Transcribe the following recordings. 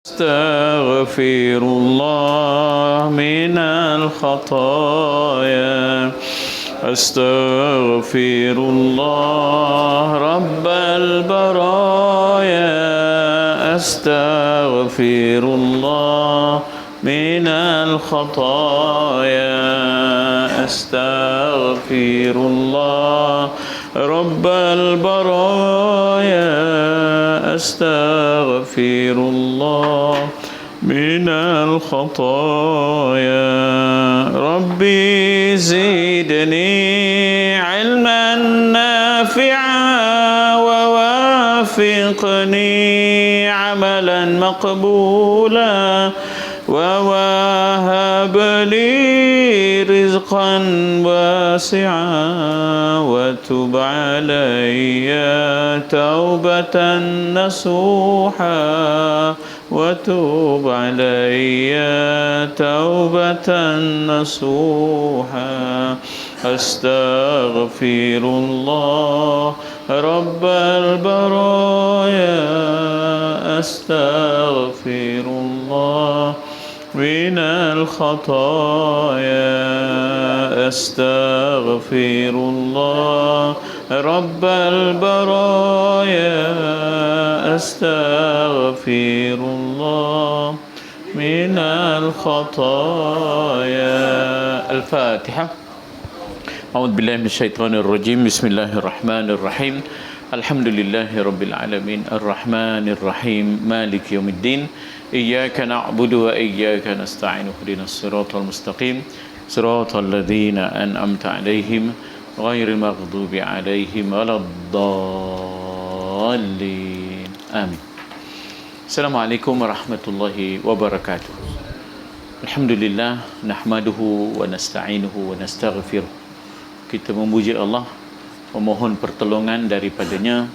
أستغفر الله من الخطايا. أستغفر الله رب البرايا. أستغفر الله من الخطايا. أستغفر الله رب البرايا. أستغفر الله من الخطايا. ربي زدني علما نافعا ووافقني عملا مقبولا ووهب لي رزقا واسعا وتب علي توبة نصوحا وتب علي توبة نصوحا. أستغفر الله رب البرايا. أستغفر الله من الخطايا. أستغفر الله رب البرايا. أستغفر الله من الخطايا. الفاتحة. أعوذ بالله من الشيطان الرجيم. بسم الله الرحمن الرحيم. الحمد لله رب العالمين الرحمن الرحيم مالك يوم الدين. إياك نعبد وإياك نستعين اهدنا الصراط المستقيم صراط الذين أنعمت عليهم غير المغضوب عليهم ولا الضالين. آمين. السلام عليكم ورحمة الله وبركاته. الحمد لله نحمده ونستعينه ونستغفره. Kita memuji Allah, memohon pertolongan daripadanya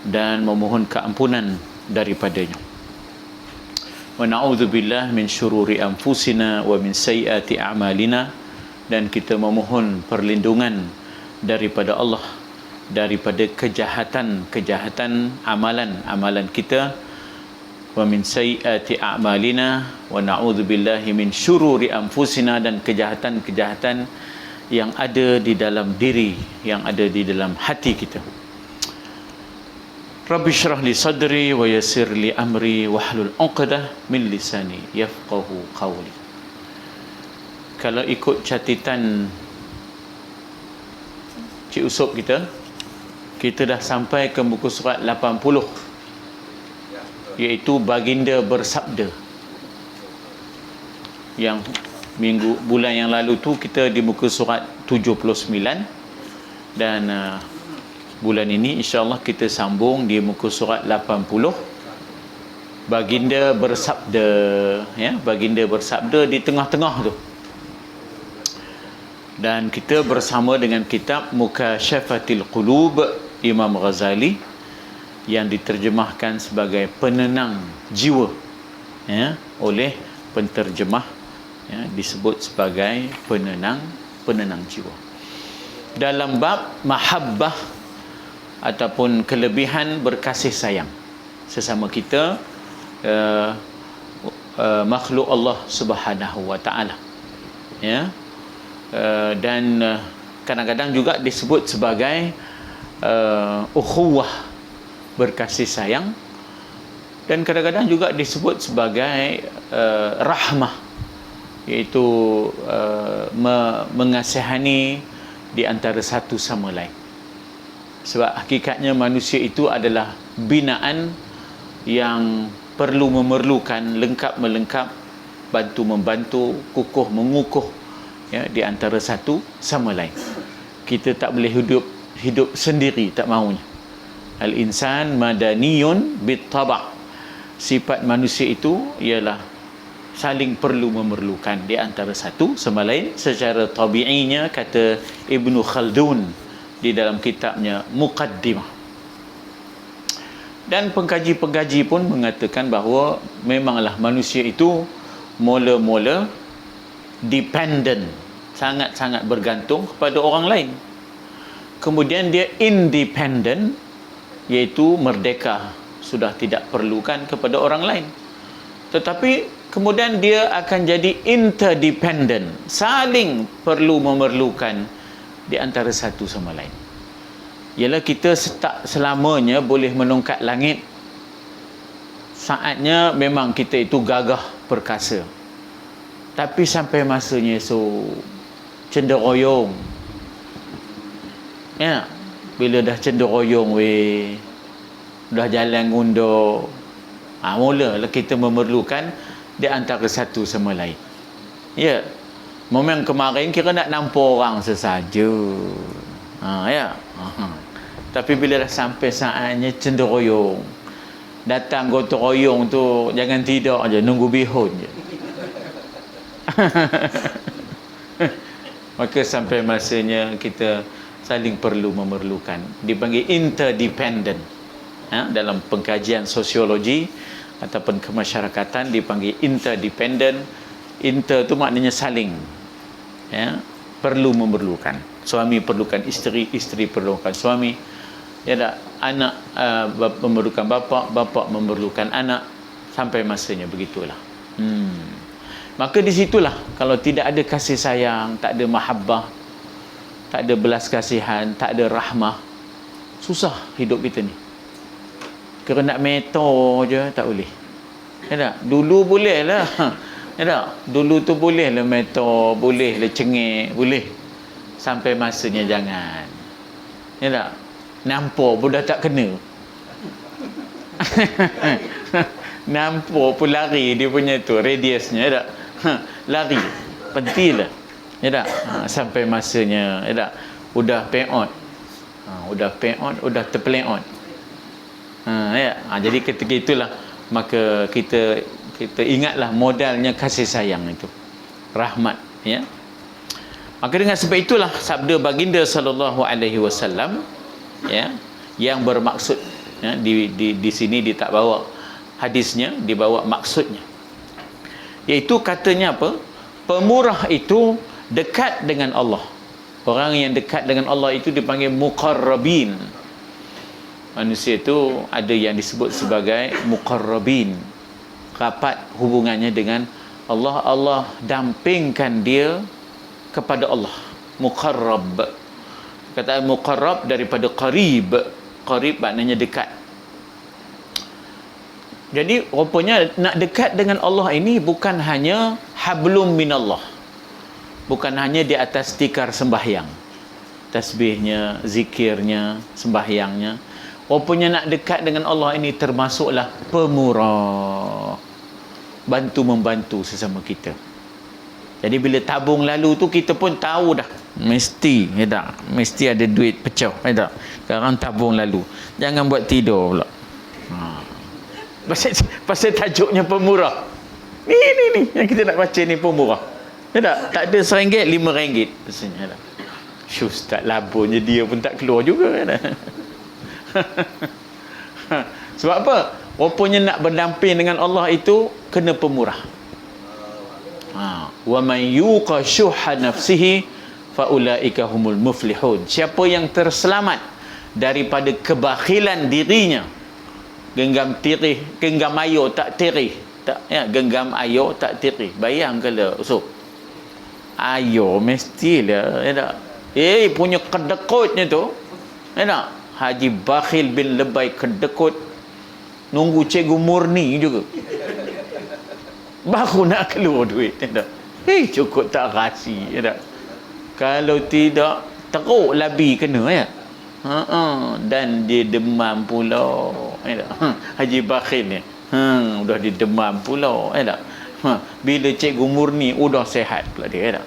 dan memohon keampunan daripadanya. Wa na'udzubillah min syururi anfusina wa min sayyiati a'malina, dan kita memohon perlindungan daripada Allah daripada kejahatan amalan kita. Wa min sayyiati a'malina wa na'udzubillahi min syururi anfusina, dan kejahatan yang ada di dalam diri, yang ada di dalam hati kita. Rabbi syrah li sadri wa yassir li amri wahlul 'uqdah min lisani yafqahu qawli. Kalau ikut catatan Cik Usop kita dah sampai ke muka surat 80, iaitu baginda bersabda. Yang bulan yang lalu tu kita di muka surat 79, dan bulan ini insya-Allah kita sambung di muka surat 80. Baginda bersabda, ya, baginda bersabda di tengah-tengah tu. Dan kita bersama dengan kitab Mukasyafatil Qulub Imam Ghazali yang diterjemahkan sebagai penenang jiwa, ya, oleh penterjemah, ya, disebut sebagai penenang jiwa. Dalam bab mahabbah ataupun kelebihan berkasih sayang sesama kita, makhluk Allah Subhanahu wa taala, ya. Dan kadang-kadang juga disebut sebagai ukhuwah, berkasih sayang, dan kadang-kadang juga disebut sebagai rahmah, iaitu mengasihani di antara satu sama lain. Sebab hakikatnya manusia itu adalah binaan yang memerlukan, lengkap melengkap, bantu membantu, kukuh mengukuh, ya, di antara satu sama lain. Kita tak boleh hidup sendiri, tak maunya. Al-insan madaniyun bit-taba'. Sifat manusia itu ialah saling perlu memerlukan di antara satu sama lain secara tabi'inya, kata Ibnu Khaldun di dalam kitabnya Muqaddimah. Dan pengkaji-pengkaji pun mengatakan bahawa memanglah manusia itu mula-mula dependent, sangat-sangat bergantung kepada orang lain. Kemudian dia independent, iaitu merdeka, sudah tidak perlukan kepada orang lain. Tetapi kemudian dia akan jadi interdependent, saling perlu memerlukan di antara satu sama lain. Ialah kita tak selamanya boleh menongkat langit. Saatnya memang kita itu gagah perkasa, tapi sampai masanya esok cenderoyong, ya, bila dah cenderoyong dah jalan ngundur, mulalah kita memerlukan di antara satu sama lain. Ya, memang kemarin kira nak nampak orang sesaja, ya. Tapi bila dah sampai saatnya cenderoyong, datang gotong royong tu jangan tidur aja, nunggu bihun je. Maka sampai masanya kita saling perlu memerlukan, dipanggil interdependent. Dalam pengkajian sosiologi ataupun kemasyarakatan dipanggil interdependent. Inter tu maknanya saling, ya, perlu memerlukan. Suami perlukan isteri, isteri perlukan suami, ya tak? Anak memerlukan bapa memerlukan anak, sampai masanya begitulah. Maka di situlah kalau tidak ada kasih sayang, tak ada mahabbah, tak ada belas kasihan, tak ada rahmah, susah hidup kita ni. Kerana nak meto je tak boleh. Ya tak? Dulu boleh lah. Ya tak? Dulu tu boleh lah meto, boleh lah cengik, boleh. Sampai masanya jangan. Ya tak? Nampak pun dah tak kena. Nampak pun lari dia punya tu, radiusnya, ya tak? Lari. Pentilah. Ya tak? Sampai masanya, ya tak? Udah peot. Udah peot, udah terpeleot. Ya. Jadi ketika itulah maka kita ingatlah modalnya kasih sayang itu, rahmat, ya. Maka dengan sebab itulah sabda baginda sallallahu alaihi wasallam, ya, yang bermaksud, ya, di sini dia tak bawa hadisnya, dibawa maksudnya, iaitu katanya apa? Pemurah itu dekat dengan Allah. Orang yang dekat dengan Allah itu dipanggil muqarrabin. Manusia itu ada yang disebut sebagai muqarrabin, rapat hubungannya dengan Allah. Allah dampingkan dia kepada Allah. Muqarrab, kata muqarrab daripada qarib. Qarib maknanya dekat. Jadi rupanya nak dekat dengan Allah ini bukan hanya hablum minallah, bukan hanya di atas tikar sembahyang, tasbihnya, zikirnya, sembahyangnya. Rupanya nak dekat dengan Allah ini termasuklah pemurah, bantu-membantu sesama kita. Jadi bila tabung lalu tu kita pun tahu dah, mesti, ya tak? Mesti ada duit pecah, ya tak? Sekarang tabung lalu, jangan buat tidur pula. Pasal tajuknya pemurah. Ni yang kita nak baca ni pemurah. Ya tak? Tak ada RM1, RM5 rasanya. Ustaz labunya dia pun tak keluar juga, ya tak? Sebab apa? Rupanya nak berdamping dengan Allah itu kena pemurah. Wa man yuqa syuhha nafsihi fa ulaika humul muflihun. Siapa yang terselamat daripada kebakhilan dirinya, genggam tirih, genggam ayo tak tirih, tak, ya, genggam ayo tak tirih. Bayang kalau usuk ayo mestilah, ya tak? Punya kedekutnya tu, ya tak? Haji Bakhil bin Lebay kedekut, nunggu Cikgu Murni juga baru nak keluar duit, ya tak? Cukup tak rasi, ya tak? Kalau tidak teruk labi kena, ya. Dan dia demam pula, ya tak? Haji Bakhil ni udah dia demam pula, ya tak? Bila Cikgu Murni udah sehat pula dia, ya tak?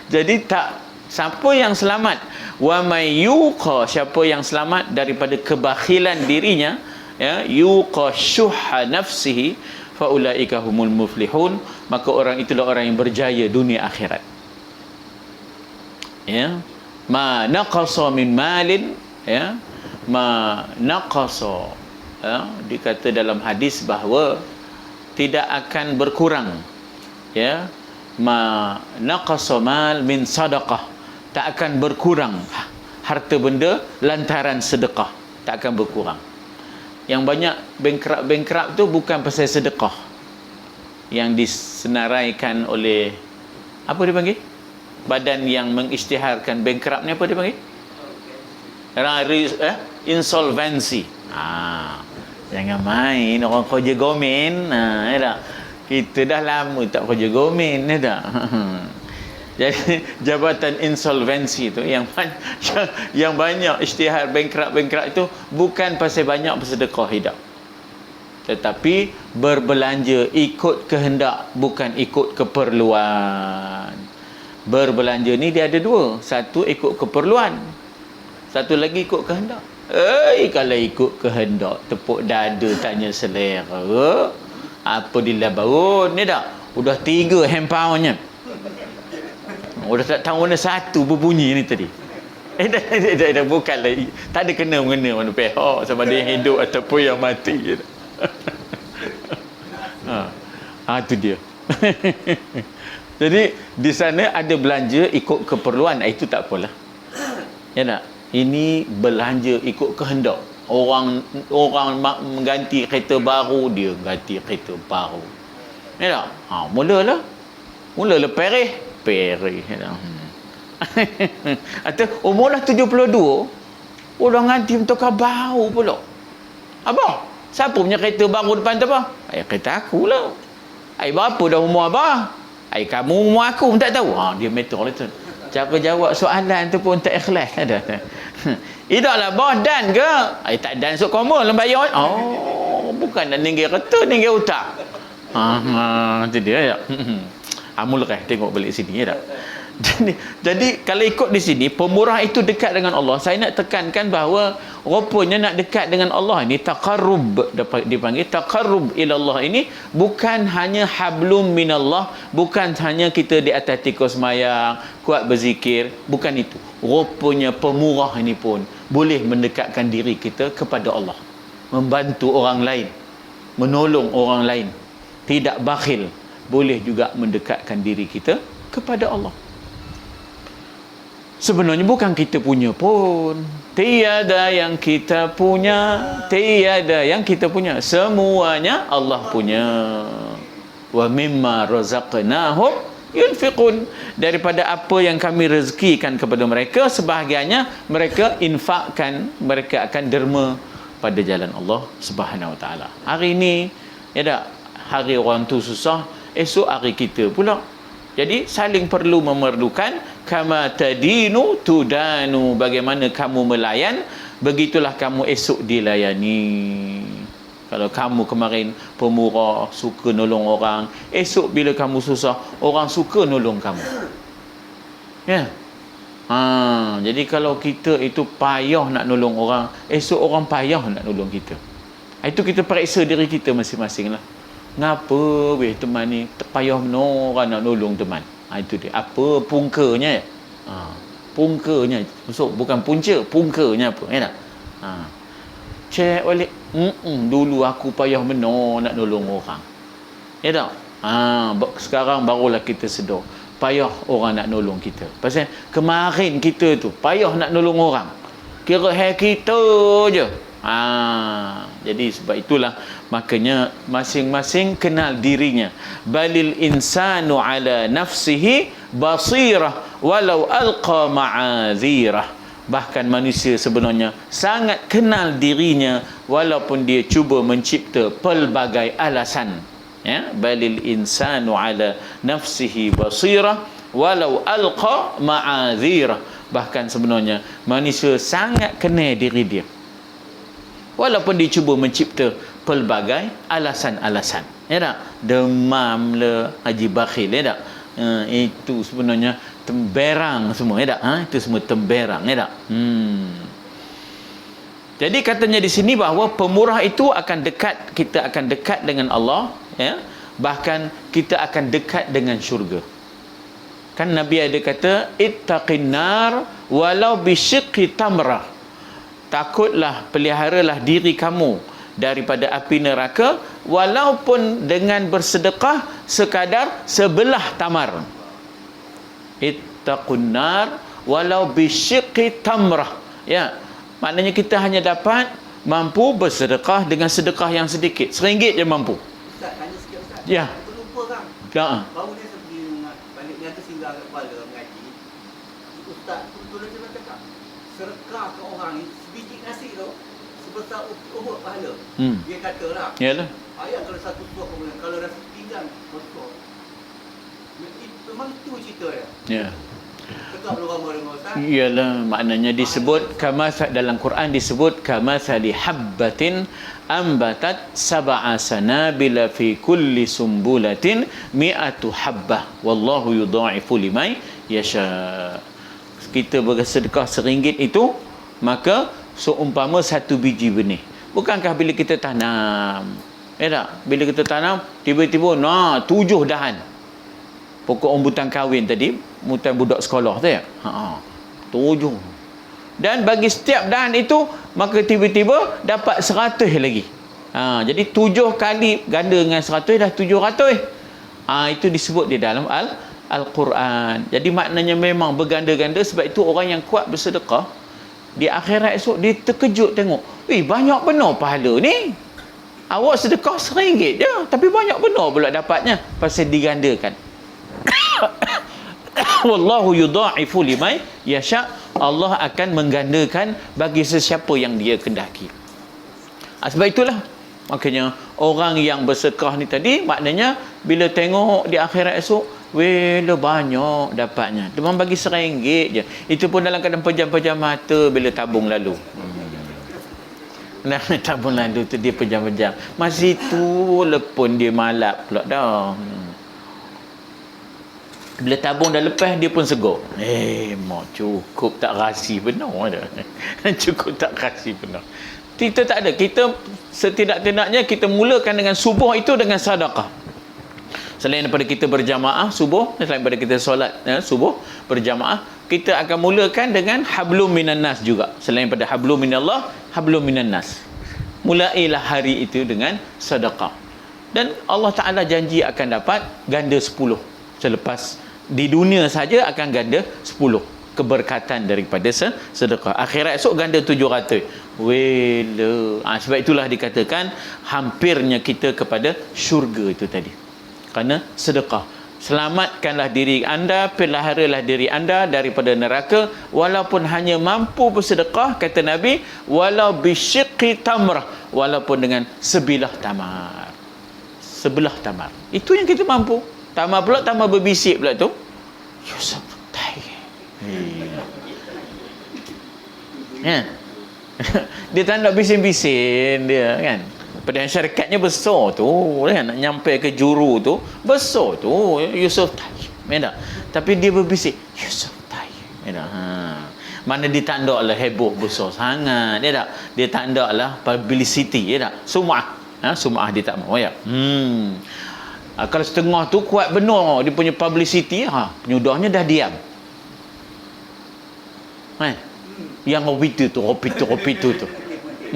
Jadi tak, siapa yang selamat, wa may yuqa, siapa yang selamat daripada kebakhilan dirinya, ya, yuqa syuhha nafsihi fa ulaika humul muflihun, maka orang itulah orang yang berjaya dunia akhirat. Ya, ma naqasa min malin, ya, ma naqasa, ya, dikata dalam hadis bahawa tidak akan berkurang, ya, ma naqasa mal min sadaqah, tak akan berkurang harta benda lantaran sedekah, tak akan berkurang. Yang banyak bankrupt tu bukan pasal sedekah yang disenaraikan oleh apa dia panggil? Badan yang mengisytiharkan bankrupt ni apa dia panggil? Insolvency. Jangan main orang kerja gomen. Ya tak? Kita dah lama tak kerja gomen, ya tak? Jadi jabatan insolvensi tu yang banyak isytihar bankrupt itu bukan pasal banyak bersedekah hidup, tetapi berbelanja ikut kehendak, bukan ikut keperluan. Berbelanja ni dia ada dua, satu ikut keperluan, satu lagi ikut kehendak. Kalau ikut kehendak, tepuk dada tanya selera, apa dia bangun ni dah? Udah 3 handpoundnya. Udah tak tahu mana satu berbunyi ni tadi. Dah bukanlah, tak ada kena-mengena mana pihak sama ada yang hidup ataupun yang mati. Itu dia. Jadi di sana ada belanja ikut keperluan, itu tak apalah. Ya tak? Ini belanja ikut kehendak. Orang mengganti kereta baru, dia ganti kereta baru. Ya tak? Mulalah perih. Ya tak? Atau umur dah 72, orang ganti motor baru pula. Abang, siapa punya kereta baru depan tu apa? Kereta aku lah. Berapa dah umur abang? Kamu umur aku pun tak tahu. Dia meter lah tu. Cara jawab soalan tu pun tak ikhlas. Idaklah bos dan ke? Tak dan sok koma lembayar. Bukan nak ninggir kereta, ninggir hutang. Itu dia ya. Mulai tengok balik sini ya tak? Jadi kalau ikut di sini, pemurah itu dekat dengan Allah. Saya nak tekankan bahawa rupanya nak dekat dengan Allah ini taqarrub, dipanggil taqarrub ila Allah ini bukan hanya hablum minallah, bukan hanya kita di atas tikus sembahyang, kuat berzikir, bukan itu. Rupanya pemurah ini pun boleh mendekatkan diri kita kepada Allah, membantu orang lain, menolong orang lain, tidak bakhil, boleh juga mendekatkan diri kita kepada Allah. Sebenarnya bukan kita punya pun. Tiada yang kita punya, tiada yang kita punya. Semuanya Allah punya. Wa mimma razaqnahum yunfiqun. Daripada apa yang kami rezekikan kepada mereka, sebahagiannya mereka infakkan, mereka akan derma pada jalan Allah Subhanahu Wa Taala. Hari ini, ya tak? Hari orang tu susah, esok hari kita pula. Jadi saling perlu memerlukan. Kama tadinu tudanu, bagaimana kamu melayan, begitulah kamu esok dilayani. Kalau kamu kemarin pemurah, suka nolong orang, esok bila kamu susah, orang suka nolong kamu. Ya. Jadi kalau kita itu payah nak nolong orang, esok orang payah nak nolong kita. Itu kita periksa diri kita masing-masing lah. Ngapa teman ni payah orang nak nolong teman? Itu dia. Apa pungkanya? Pungkanya. Maksud bukan punca, pungkanya apa? Ya tak? Cek balik. Dulu aku payah nak nolong orang. Ya tak? Sekarang barulah kita sedar payah orang nak nolong kita. Pasal kemarin kita tu payah nak nolong orang. Kira kita je. Jadi sebab itulah makanya masing-masing kenal dirinya. Balil insanu ala nafsihi basirah walau alqa ma'azirah. Bahkan manusia sebenarnya sangat kenal dirinya walaupun dia cuba mencipta pelbagai alasan. Ya, balil insanu ala nafsihi basirah walau alqa ma'azirah. Bahkan sebenarnya manusia sangat kenal diri dia walaupun dia cuba mencipta pelbagai alasan-alasan. Ya tak? Demam le, haji bakhil, ya tak? Itu sebenarnya temberang semua, ya tak? Itu semua temberang, ya tak? Jadi katanya di sini bahawa pemurah itu akan dekat, kita akan dekat dengan Allah, ya. Bahkan kita akan dekat dengan syurga. Kan Nabi ada kata, ittaqin nar walau bisyiqqi tamrah. Takutlah, peliharalah diri kamu daripada api neraka walaupun dengan bersedekah sekadar sebelah tamar. Ittaqun nar walau bisyiqqi tamrah. Ya, maknanya kita hanya dapat mampu bersedekah dengan sedekah yang sedikit. RM1 je mampu. Ustaz, tanya sikit Ustaz. Ya. Kita lupa kan? Ya. Baru dia pergi balik niaga singgah kat Kuala mengaji. Ustaz, betul dia cakap. Sedekah ke orang ni, sebiji nasi tu, sebesar Uhud pahala. Dia kata lah. Yalah. Ayat kalau satu suap kemudian, kalau rasa pinggan, besar. Memang itu cerita dia. Ya. Cakap belum ramai dengan Ustaz. Iyalah, maknanya disebut kama dalam Quran disebut kama sali habbatin ambatat sab'a sanabila fi kulli sumbulatin mi'atu habbah wallahu yudha'ifu liman yasha. Kita bersedekah RM1 itu, maka seumpama satu biji benih. Bukankah bila kita tanam, tak? Bila kita tanam, tiba-tiba 7 dahan pokok rambutan kahwin tadi, rambutan budak sekolah tu ya. 7. Dan bagi setiap dahan itu, maka tiba-tiba dapat 100 lagi. Jadi 7 kali ganda dengan 100 dah 700. Itu disebut di dalam Al-Quran. Jadi maknanya memang berganda-ganda. Sebab itu orang yang kuat bersedekah, di akhirat esok dia terkejut tengok, banyak benar pahala ni. Awak sedekah RM1 je, tapi banyak benar pula dapatnya, pasal digandakan. Wallahu yudha'ifu liman yasha. Allah akan menggandakan bagi sesiapa yang dia kehendaki. Sebab itulah makanya orang yang bersedekah ni tadi, maknanya bila tengok di akhirat esok, banyak dapatnya. Dia bagi RM1 je. Itu pun dalam keadaan pejam-pejam mata bila tabung lalu. Nah, tabung lalu tu dia pejam-pejam. Masih tu lepun dia malap pula dah. Bila tabung dah lepas, dia pun segur. Mak cukup tak rasi benar dah. Cukup tak rasi benar. Kita tak ada. Kita setidak-tidaknya kita mulakan dengan subuh itu dengan sedekah. Selain daripada kita berjamaah subuh, selain daripada kita solat subuh berjamaah, kita akan mulakan dengan hablum minan nas juga. Selain daripada hablum minallah, hablum minan nas. Mulailah hari itu dengan sedekah. Dan Allah Ta'ala janji akan dapat ganda 10 selepas di dunia saja akan ganda 10 keberkatan daripada sedekah. Akhirat esok ganda 700. Sebab itulah dikatakan hampirnya kita kepada syurga itu tadi. Kerana sedekah. Selamatkanlah diri anda, peliharalah diri anda daripada neraka, walaupun hanya mampu bersedekah, kata Nabi, walau bisyiqqi tamrah, walaupun dengan sebilah tamar. Sebelah tamar. Itu yang kita mampu. Tamar pula, tamar berbisik pula tu. Yusuf dia tak nak bising-bising dia kan. Pada syarikat besar tu kan, nak nyampai ke juru tu besar tu Yusuf Tayyib. Tapi dia berbisik Yusuf Tayyib. Mana dia tak nak lah heboh besar sangat. Dia tak nak lah publicity. Sum'ah. Sum'ah dia tak mau ya. Kalau setengah tu kuat benar dia punya publicity, penyudahnya dah diam. Yang hobi tu tu.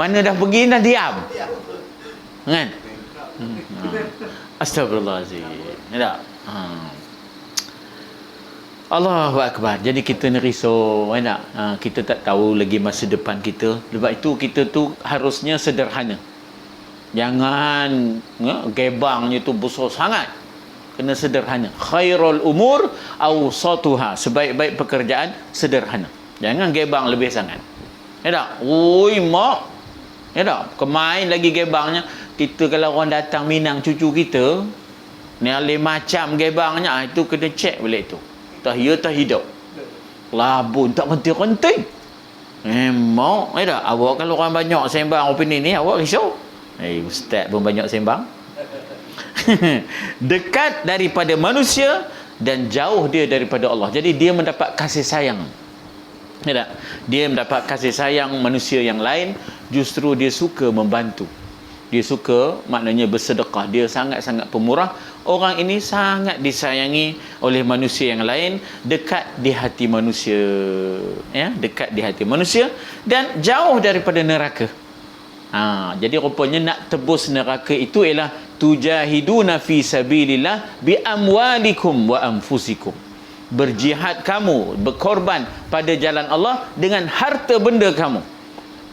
Mana dah pergi dah diam. Kan? Astagfirullahalazim. Allahu Akbar. Jadi kita ni risau, kita tak tahu lagi masa depan kita. Sebab itu kita tu harusnya sederhana. Jangan gebangnya tu besar sangat. Kena sederhana. Khairul umur awsatuha. Sebaik-baik pekerjaan sederhana. Jangan gebang lebih sangat. Mak. Kemain lagi gebangnya. Kita kalau orang datang minang cucu kita, ni alih macam gebangnya, itu kena cek balik tu. Tahiyah tak hidup. Labun tak renting-renting. Mak. Awak kalau orang banyak sembang opini ni, awak risau. Ustaz pun banyak sembang. Dekat daripada manusia dan jauh dia daripada Allah. Jadi dia mendapat kasih sayang. Dia mendapat kasih sayang manusia yang lain. Justru dia suka membantu. Dia suka maknanya bersedekah. Dia sangat-sangat pemurah. Orang ini sangat disayangi oleh manusia yang lain. Dekat di hati manusia. Dekat di hati manusia. Dan jauh daripada neraka. Jadi rupanya nak tebus neraka itu ialah tujahiduna fi sabilillah bi amwalikum wa anfusikum. Berjihad kamu, berkorban pada jalan Allah dengan harta benda kamu.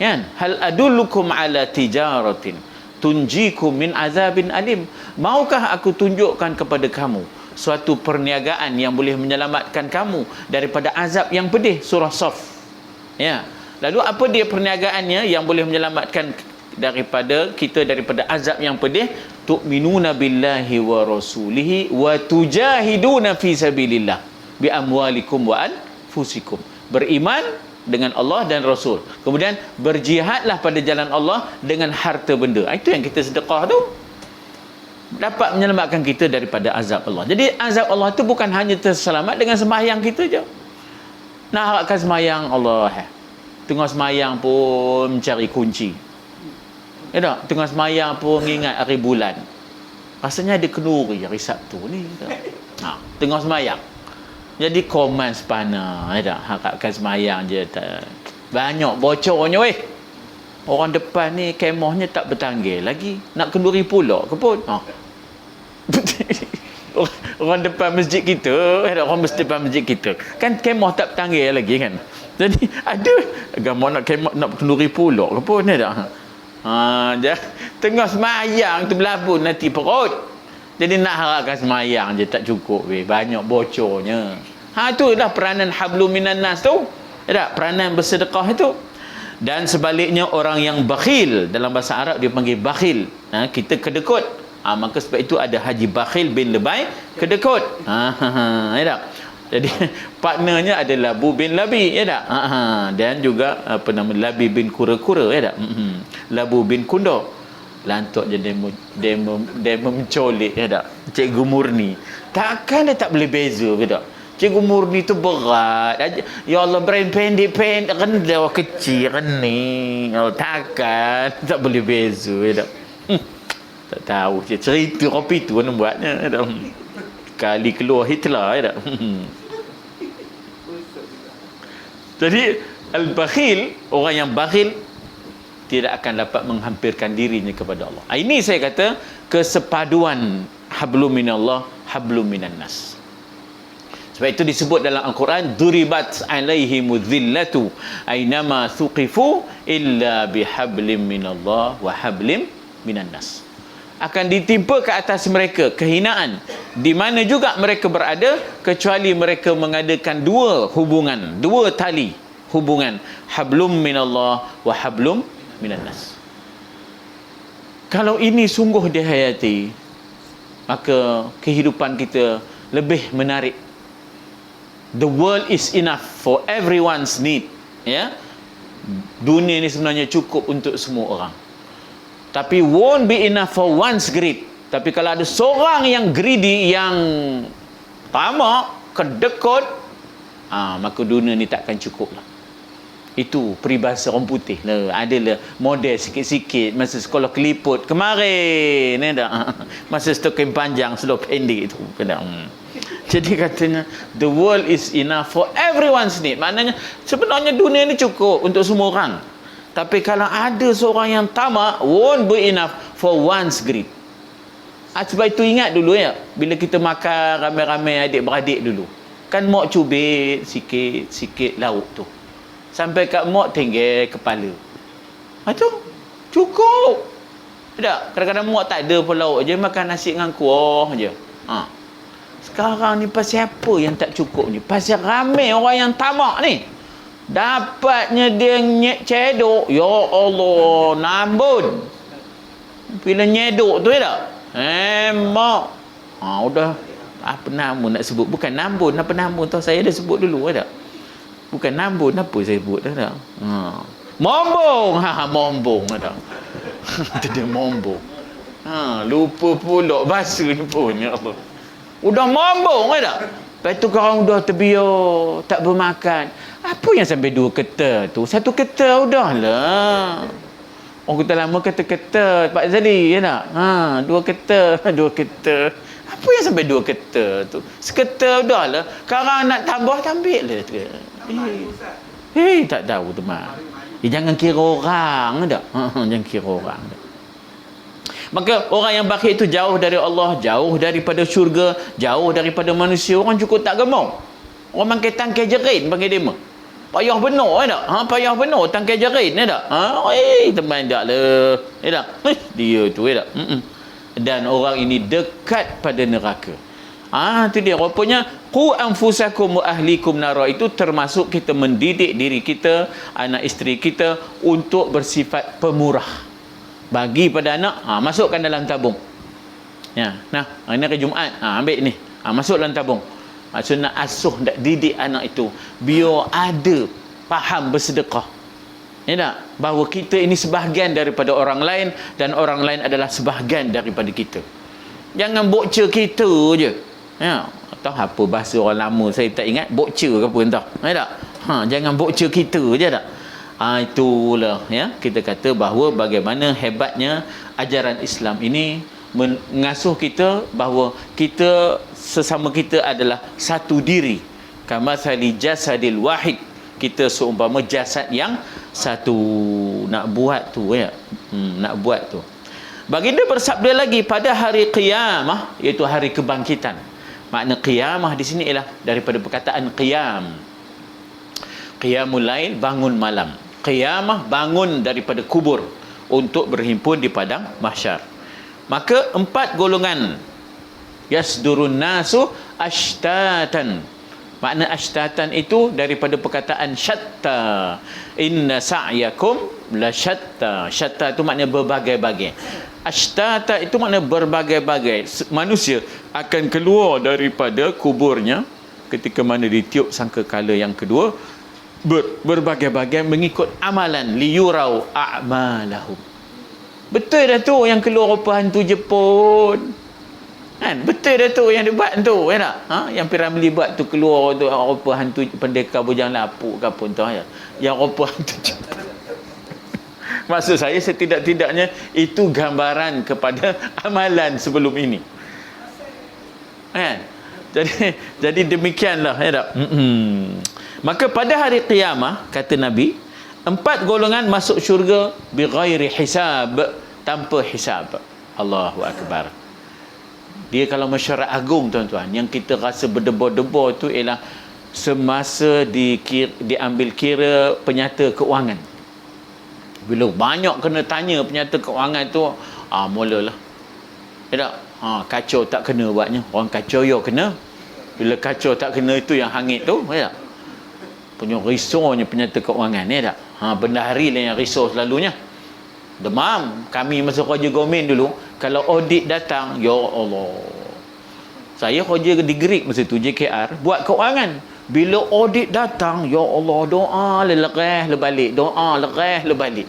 Kan? Hal adullukum ala tijaratin tunjikum min azabin alim. Maukah aku tunjukkan kepada kamu suatu perniagaan yang boleh menyelamatkan kamu daripada azab yang pedih? Surah Saf. Ya. Lalu apa dia perniagaannya yang boleh menyelamatkan daripada kita daripada azab yang pedih? Tu'minuna billahi wa rasulihi wa tujahiduna fi sabilillah bi amwalikum wa anfusikum. Beriman dengan Allah dan Rasul, kemudian berjihadlah pada jalan Allah dengan harta benda. Itu yang kita sedekah tu, dapat menyelamatkan kita daripada azab Allah. Jadi azab Allah tu bukan hanya terselamat dengan sembahyang kita je. Nak harapkan sembahyang Allah, tengah sembahyang pun mencari kunci, ya tak? Tengah sembahyang pun ingat hari bulan, rasanya ada kenduri hari Sabtu ni, tengah sembahyang jadi koman sepana, ya tak? Harapkan semayang je tak. Banyak bocornya weh. Orang depan ni kemahnya tak bertanggil lagi, nak kenduri pula ke pun. Orang depan masjid kita, orang depan masjid kita kan kemah tak bertanggil lagi kan. Jadi ada agama nak kemah nak kenduri pula ke pun, ya tak? Tengah semayang tu berlabun nanti perut. Jadi nak harapkan semayang je tak cukup weh, banyak bocornya. Itu dah peranan hablum minan nas tu. Ya tak? Peranan bersedekah itu. Dan sebaliknya orang yang bakhil, dalam bahasa Arab dia panggil bakhil. Kita kedekut. Maka sebab itu ada Haji Bakhil bin Lebay kedekut. Ya tak? Jadi partnernya ada Labu bin Labi, ya tak? Dan juga apa nama, Labi bin Kura-Kura, ya tak? Labu bin Kundor. Lantuk je demo mencolik, ya tak? Cikgu Murni takkan dia tak boleh beza ke tak? Cikgu Murni tu berat, ya Allah, brain pendek rendah kecil ni, takkan tak boleh beza, ya tak? Tak tahu je cerita kopi tu mana buatnya, ya tak? Kali keluar Hitler, ya tak? Jadi al-bakhil, orang yang bakhil tidak akan dapat menghampirkan dirinya kepada Allah. Ini saya kata kesepaduan hablum minallah, hablum minan nas. Sebab itu disebut dalam Al-Quran, duribat alaihimudz zillatu ainama thuqifu illa bihablim minallah wa hablim minan nas. Akan ditimpa ke atas mereka kehinaan di mana juga mereka berada, kecuali mereka mengadakan dua hubungan, dua tali hubungan, hablum minallah wa hablum minan nas. Kalau ini sungguh dihayati, maka kehidupan kita lebih menarik. The world is enough for everyone's need, ya. Dunia ni sebenarnya cukup untuk semua orang, tapi won't be enough for one's greed. Tapi kalau ada seorang yang greedy, yang tamak, kedekut, maka dunia ni takkan cukup lah. Itu peribahasa orang putih lah. Adalah model sikit-sikit masa sekolah keliput kemarin, ya, masa stokin panjang slow pendek itu kadang. Jadi katanya the world is enough for everyone's need. Maknanya sebenarnya dunia ni cukup untuk semua orang, tapi kalau ada seorang yang tamak, won't be enough for one's greed. Sebab itu ingat dulu, ya, bila kita makan ramai-ramai adik-beradik dulu, kan mak cubit sikit-sikit lauk tu sampai kat mak tinggal kepala. Itu cukup. Tak? Kadang-kadang mak tak ada pun lauk je, makan nasi dengan kuah je. Sekarang ni pasal apa yang tak cukup ni? Pasal ramai orang yang tamak ni. Dapatnya dia cedok, ya Allah, nambun. Bila nyedok tu, ya tak? Mak. Udah apa nama nak sebut? Bukan nambun, apa nama tu saya dah sebut dulu, ya tak? Bukan nambun, apa saya sebut dah tak? Mombong. Mombong dah. Dia mombong. Lupa pula bahasa ni pun, ya Allah. Udah mombong dah. Lepas tu korang udah terbiar tak bermakan. Apa yang sampai 2 keta tu? 1 keta udahlah. Orang kata lama kata-kata Pak Zali, ya tak? 2 keta. Apa yang sampai 2 keta tu? Seketa udahlah. Sekarang nak tambah, ambil lah. Tak tahu tu mak. Jangan kira orang tak? Jangan kira orang tak? Maka orang yang bakhil itu jauh dari Allah, jauh daripada syurga, jauh daripada manusia. Orang cukup tak gemuk. Orang makan tangkai jerit panggil dia. Payah benar tak? Payah benar tangkai jarin tak? Teman tak lah. Tak? Dia tu tak? Dan orang ini dekat pada neraka. Tu dia rupanya qu anfusakum wa ahlikum nara, itu termasuk kita mendidik diri kita, anak isteri kita untuk bersifat pemurah. Bagi pada anak, masukkan dalam tabung. Ya, nah, ini hari Jumaat, ambil ni. Masuk dalam tabung. Maksudnya asuh nak didik anak itu biar ada faham bersedekah. Ya tak? Bahawa kita ini sebahagian daripada orang lain dan orang lain adalah sebahagian daripada kita. Jangan bocor kita je. Ya, tahu apa bahasa orang lama saya tak ingat, bocor ke apa entah. Ya tak? Jangan bocor kita je tak? Itulah ya, kita kata bahawa bagaimana hebatnya ajaran Islam ini mengasuh kita bahawa kita sesama kita adalah satu diri. Kamathali jasadil wahid, kita seumpama jasad yang satu. Nak buat tu ya. Nak buat tu. Baginda bersabda lagi pada hari qiyamah, iaitu hari kebangkitan. Makna qiyamah di sini ialah daripada perkataan qiyam. Qiyamul lail, bangun malam. Qiyamah, bangun daripada kubur untuk berhimpun di padang mahsyar. Maka 4 golongan. Yasdurun nasu ashtatan. Makna ashtatan itu daripada perkataan syatta. Inna sa'yakum la syatta. Syatta itu makna berbagai-bagai. Ashtata itu makna berbagai-bagai. Manusia akan keluar daripada kuburnya ketika mana ditiup sangkakala yang kedua, berbagai-bagai mengikut amalan, liyurau a'malahum. Betul dah tu yang keluar rupa hantu Jepun. Kan? Betul dah tu yang dia buat tu, ya tak? Yang Piramli buat tu keluar tu rupa hantu pendekar bujang lapuk ke apa entah ya. Yang rupa hantu Jepun. Maksud saya setidak-tidaknya itu gambaran kepada amalan sebelum ini. Kan? Jadi demikianlah, ya tak? Maka pada hari qiyamah, kata Nabi, 4 golongan masuk syurga bighairi hisab, tanpa hisab. Allahu akbar. Dia kalau masyarakat agung tuan-tuan, yang kita rasa berdebar-debar tu ialah semasa diambil kira penyata keuangan. Bila banyak kena tanya penyata keuangan tu, mulalah. Ya tak? Kacau tak kena buatnya. Orang kacau ya kena. Bila kacau tak kena itu yang hangit tu, ya tak? Punya risaunya penyata keuangan, ya tak? Bendahari lah yang risau selalunya. Demam. Kami masa kerja Gomen dulu, kalau audit datang, ya Allah. Saya kerja di Greek masa tu, JKR, buat keuangan. Bila audit datang, ya Allah, doa lelereh lebalik, doa lereh lebalik.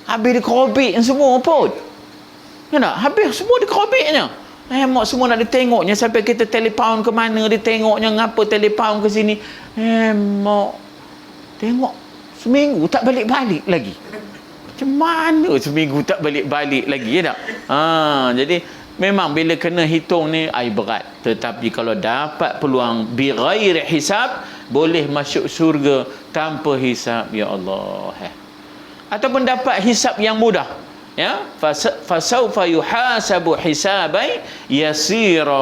Habis dikerobik semua pun. Ya tak? Habis semua dikerobiknya. Mak semua nak ditengoknya sampai kita telefon ke mana, ditengoknya ngapa telefon ke sini. Mak tengok seminggu tak balik-balik lagi. Macam mana seminggu tak balik-balik lagi, ya tak? Jadi memang bila kena hitung ni berat. Tetapi kalau dapat peluang bighairi hisab, boleh masuk syurga tanpa hisab, ya Allah. Ataupun dapat hisab yang mudah, ya, fasaufa yuhasabu hisabai yasira,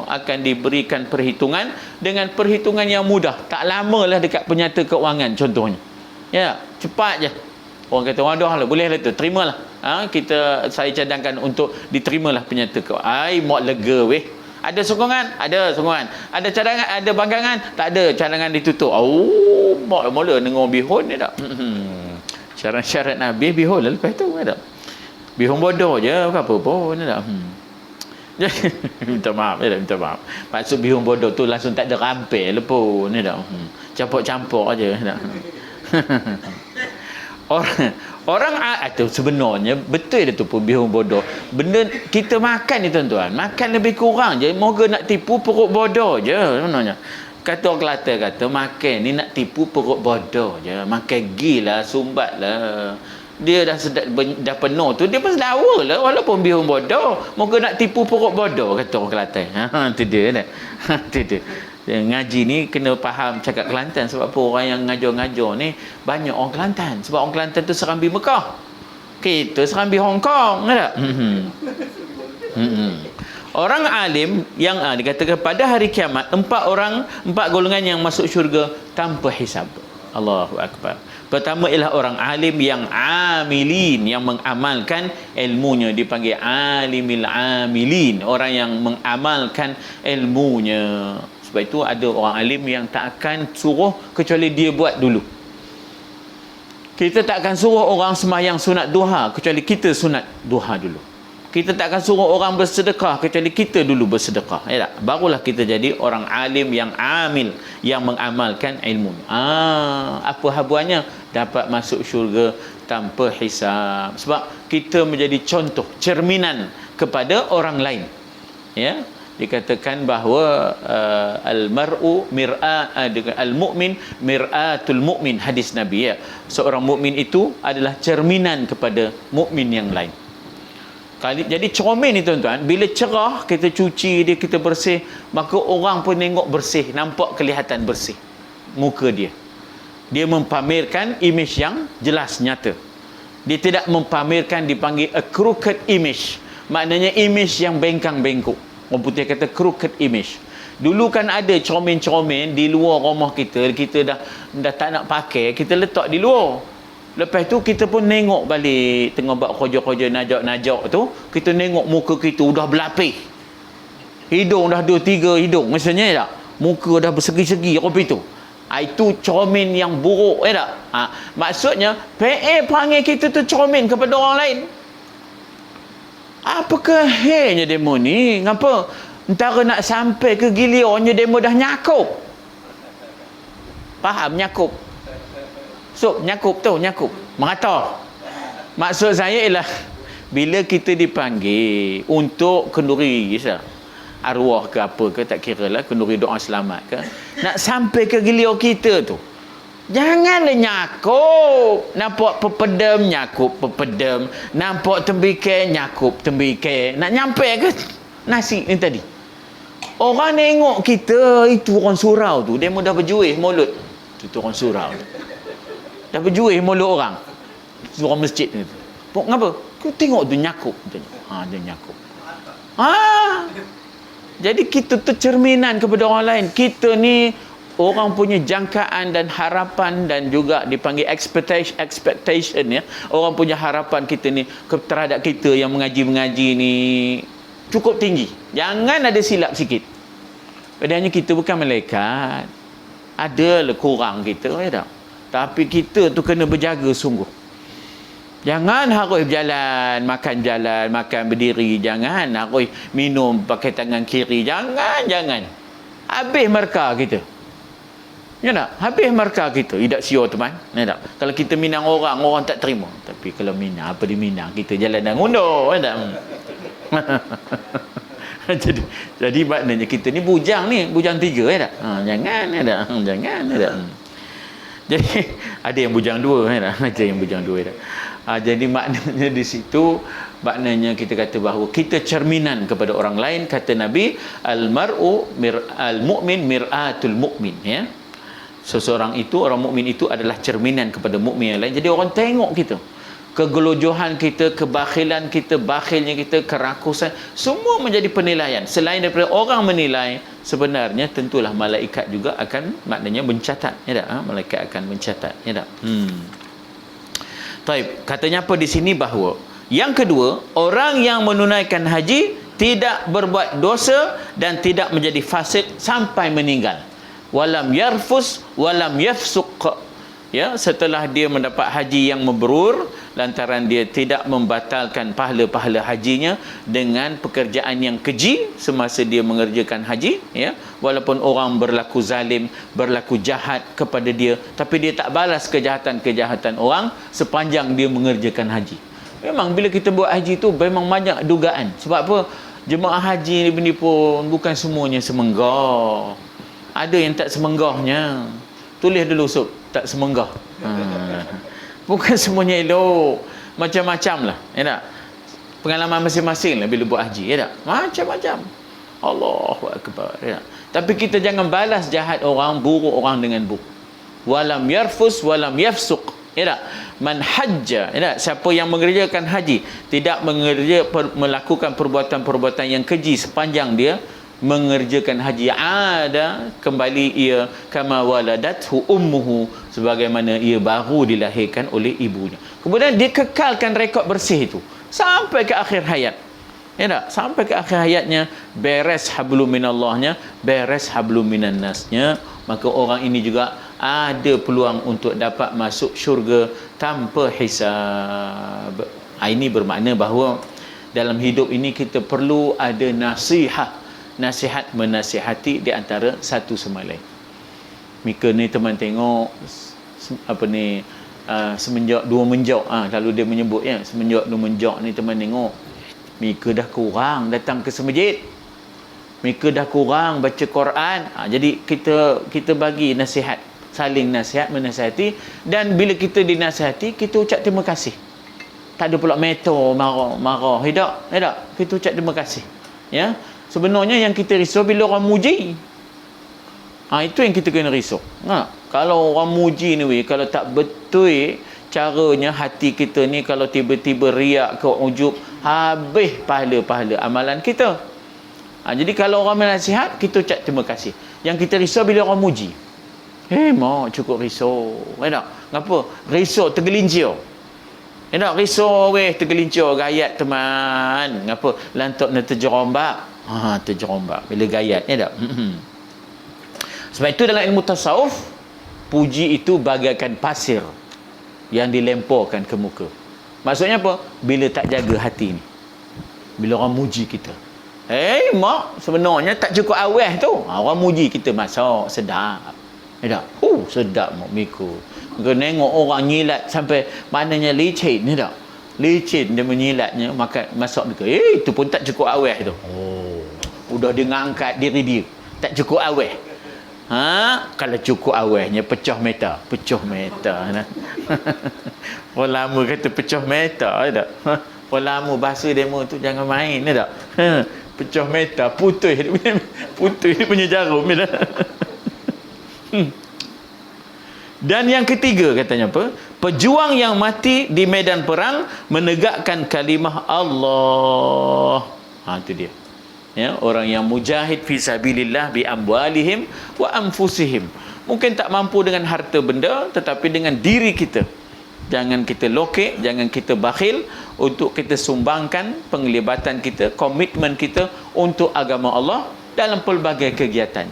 akan diberikan perhitungan dengan perhitungan yang mudah. Tak lamalah dekat penyata keuangan contohnya. Ya, cepat je. Orang kata, wadah lah, boleh lah tu, terimalah. Saya cadangkan untuk diterimalah penyata keuangan. Mak lega weh. Ada sokongan? Ada sokongan. Ada cadangan? Ada banggangan? Tak ada, cadangan ditutup. Mak mula dengar bihun ni tak? Syarat-syarat Nabi bihun lah lepas tu, tak? Bihun bodoh je, apa pun, tak? Minta maaf, minta maaf. Maksud bihun bodoh tu langsung tak ada rampil pun, tak? Campur-campur aja, tak? Orang atau sebenarnya betul dia tu pun bihun bodoh. Benda kita makan ni tuan-tuan, makan lebih kurang je, moga nak tipu perut bodoh je sebenarnya. Kata orang Kelantan kata makan ni nak tipu perut bodoh je, makan gila sumbat lah. Dia dah dah penuh tu, dia pun selawa lah walaupun bihun bodoh, moga nak tipu perut bodoh, kata orang Kelantan. Tu dia tak? Tu dia. Ngaji ni kena faham cakap Kelantan. Sebab apa orang yang ngajar-ngajar ni banyak orang Kelantan. Sebab orang Kelantan tu serambi Mekah, kita serambi Hong Kong, tak? Orang alim yang dikatakan pada hari kiamat 4 golongan yang masuk syurga tanpa hisab. Allahu akbar. Pertama ialah orang alim yang amilin, yang mengamalkan ilmunya, dipanggil alimil amilin, orang yang mengamalkan ilmunya. Sebab itu ada orang alim yang tak akan suruh kecuali dia buat dulu. Kita tak akan suruh orang sembahyang sunat duha kecuali kita sunat duha dulu. Kita tak akan suruh orang bersedekah kecuali kita dulu bersedekah. Ya tak? Barulah kita jadi orang alim yang amil, yang mengamalkan ilmu. Apa habuannya? Dapat masuk syurga tanpa hisab. Sebab kita menjadi contoh, cerminan kepada orang lain. Ya, dikatakan bahawa al-mar'u al-mu'min mir'atul mu'min, hadis Nabi, ya. Seorang mukmin itu adalah cerminan kepada mukmin yang lain. Jadi cermin ni tuan-tuan, bila cerah kita cuci dia, kita bersih, maka orang pun tengok bersih, nampak kelihatan bersih muka dia. Dia mempamerkan image yang jelas, nyata. Dia tidak mempamerkan, dipanggil a crooked image. Maknanya image yang bengkang-bengkok. Orang putih kata crooked image. Dulu kan ada cermin-cermin di luar rumah kita dah tak nak pakai, kita letak di luar. Lepas tu kita pun nengok balik, tengah buat kerja-kerja najak-najak tu, kita nengok muka kita dah berlapis. Hidung dah 2-3 hidung, maksudnya tak? Muka dah bersegi-segi apa itu. Itu cermin yang buruk, tak? Maksudnya PA panggil kita tu cermin kepada orang lain. Apakah hanya demo ni? Ngapa? Entara nak sampai ke gilirannya demo dah nyakup. Faham nyakup? So, nyakup tu, nyakup. Merata. Maksud saya ialah bila kita dipanggil untuk kenduri arwah ke apa ke, tak kira lah, kenduri doa selamat ke, nak sampai ke gilir kita tu, janganlah nyakup. Nampak pepedem, nyakup pepedem. Nampak tembikai, nyakup tembikai. Nak nyampe ke nasi ni tadi. Orang tengok kita, itu orang surau tu, dia dah berjuih mulut. Itu orang surau tu. Dah berjuih mulut orang. Surau masjid ni tu. Kenapa? Kau tengok tu nyakup. Dia nyakup. Jadi kita tu cerminan kepada orang lain. Kita ni orang punya jangkaan dan harapan, dan juga dipanggil expectation, ya. Orang punya harapan kita ni terhadap kita yang mengaji-mengaji ni cukup tinggi. Jangan ada silap sikit. Padahal kita bukan malaikat. Ada kurang kita, ya tak? Tapi kita tu kena berjaga sungguh. Jangan harus berjalan, makan berdiri. Jangan harus minum pakai tangan kiri. Jangan. Habis markah kita. Ya tak? Habis markah kita. Idak siur teman. Ya tak? Kalau kita minang orang tak terima. Tapi kalau minang, apa dia minang? Kita jalan dan ngundur. Ya tak? jadi maknanya kita ni bujang 3, ya tak? Jangan, ya tak? Jangan, ya tak? Jadi ada yang bujang 2, ya tak? Ada yang bujang 2, ya tak? Jadi maknanya di situ, maknanya kita kata bahawa kita cerminan kepada orang lain. Kata Nabi, al-mar'u al-mu'min mir'atul mu'min, ya. Seseorang itu, orang mukmin itu adalah cerminan kepada mukmin yang lain. Jadi orang tengok kita, kegelojohan kita, kebakhilan kita, bakhilnya kita, kerakusan, semua menjadi penilaian. Selain daripada orang menilai, sebenarnya tentulah malaikat juga akan, maknanya mencatat, ya tak? Malaikat akan mencatat, ya tak? Taib, katanya apa di sini? Bahawa yang kedua, orang yang menunaikan haji tidak berbuat dosa dan tidak menjadi fasik sampai meninggal. Walam yarfus walam yafsuq. Ya, setelah dia mendapat haji yang mabrur, lantaran dia tidak membatalkan pahala-pahala hajinya dengan pekerjaan yang keji semasa dia mengerjakan haji, ya, walaupun orang berlaku zalim, berlaku jahat kepada dia, tapi dia tak balas kejahatan-kejahatan orang sepanjang dia mengerjakan haji. Memang bila kita buat haji tu memang banyak dugaan. Sebab apa? Jemaah haji ni pun bukan semuanya semenggah. Ada yang tak semenggahnya. Tulis dulu Sob, tak semenggah. Bukan semuanya elok. Macam-macam lah, ya tak? Pengalaman masing-masing lah bila buat haji, ya tak? Macam-macam. Allahu Akbar, ya tak? Tapi kita jangan balas jahat orang, buruk orang dengan buruk. Walam yarfus walam yafsuq, ya tak? Man hajja, ya tak? Siapa yang mengerjakan haji tidak melakukan perbuatan-perbuatan yang keji sepanjang dia mengerjakan haji, ada kembali ia kama waladathu ummuhu, sebagaimana ia baru dilahirkan oleh ibunya. Kemudian dia kekalkan rekod bersih itu sampai ke akhir hayat. Ya tak? Sampai ke akhir hayatnya, beres hablum minallahnya, beres hablum minan nasnya, maka orang ini juga ada peluang untuk dapat masuk syurga tanpa hisab. Ini bermakna bahawa dalam hidup ini kita perlu ada nasihat menasihati di antara satu sama lain. Mika ni teman tengok apa ni, semenjak dua menjak, lalu dia menyebut ya, semenjak dua menjak ni teman tengok Mika dah kurang datang ke semajid, Mika dah kurang baca Quran. Jadi kita bagi nasihat, saling nasihat menasihati, dan bila kita dinasihati kita ucap terima kasih. Tak ada pula meto, marah. Tidak. Kita ucap terima kasih. Ya. Sebenarnya yang kita risau bila orang muji. Itu yang kita kena risau. Kalau orang muji ni, kalau tak betul caranya, hati kita ni kalau tiba-tiba riak ke ujub, habis pahala-pahala amalan kita. Jadi kalau orang menasihat, kita ucap terima kasih. Yang kita risau bila orang muji. Mak cukup risau. Kenapa? Risau tergelincir. Risau tergelincir gayat teman. Ngapa? Lantak nak terjerombak. Terjerombak bila gayat ni tak. Sebab itu dalam ilmu tasawuf, puji itu bagaikan pasir yang dilemparkan ke muka. Maksudnya apa? Bila tak jaga hati ni, bila orang muji kita, mak sebenarnya tak cukup awal tu, orang muji kita, masak sedap. Sedap mak Miko. Kau tengok orang nyilat sampai mananya licin ni tak? Licin dia menyilatnya, makan masak dia. Itu pun tak cukup awal tu. Udah dia ngangkat diri dia. Tak cukup awal. Kalau cukup awalnya pecah meta. Orang lama kata pecah meta tak? Orang lama bahasa demo tu jangan main tak? Pecah meta, putus dia punya jarum tak? Dan yang ketiga katanya apa? Pejuang yang mati di medan perang menegakkan kalimah Allah. Itu dia. Ya, orang yang mujahid fi sabilillah bi amwalihim wa anfusihim. Mungkin tak mampu dengan harta benda, tetapi dengan diri kita. Jangan kita lokek, jangan kita bakhil untuk kita sumbangkan penglibatan kita, komitmen kita untuk agama Allah dalam pelbagai kegiatan.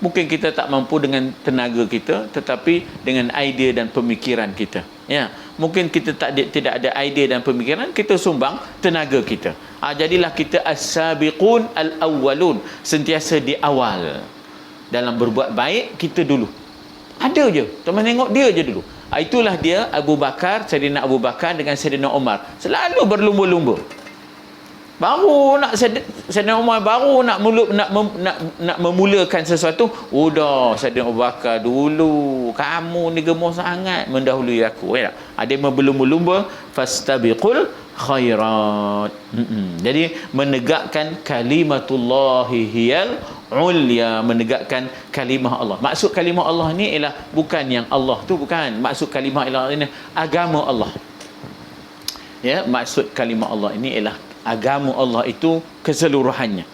Mungkin kita tak mampu dengan tenaga kita, tetapi dengan idea dan pemikiran kita. Ya, mungkin kita tidak ada idea dan pemikiran, kita sumbang tenaga kita. Jadilah kita as-sabiqun al-awwalun, sentiasa di awal. Dalam berbuat baik kita dulu. Ada je, teman tengok dia je dulu. Itulah dia Abu Bakar, Sayyidina Abu Bakar dengan Sayyidina Umar. Selalu berlumba-lumba. Baru nak Sayyidina Umar baru nak memulakan sesuatu, udah Sayyidina Abu Bakar dulu, kamu ni gemuk sangat mendahului aku. Ada yang berlumba-lumba, fastabiqul khairat. Jadi menegakkan kalimatullahi hiyal ulya, menegakkan kalimah Allah. Maksud kalimah Allah ni ialah bukan yang Allah tu, bukan. Maksud kalimah Allah ini agama Allah. Ya, maksud kalimah Allah ini ialah agama Allah itu keseluruhannya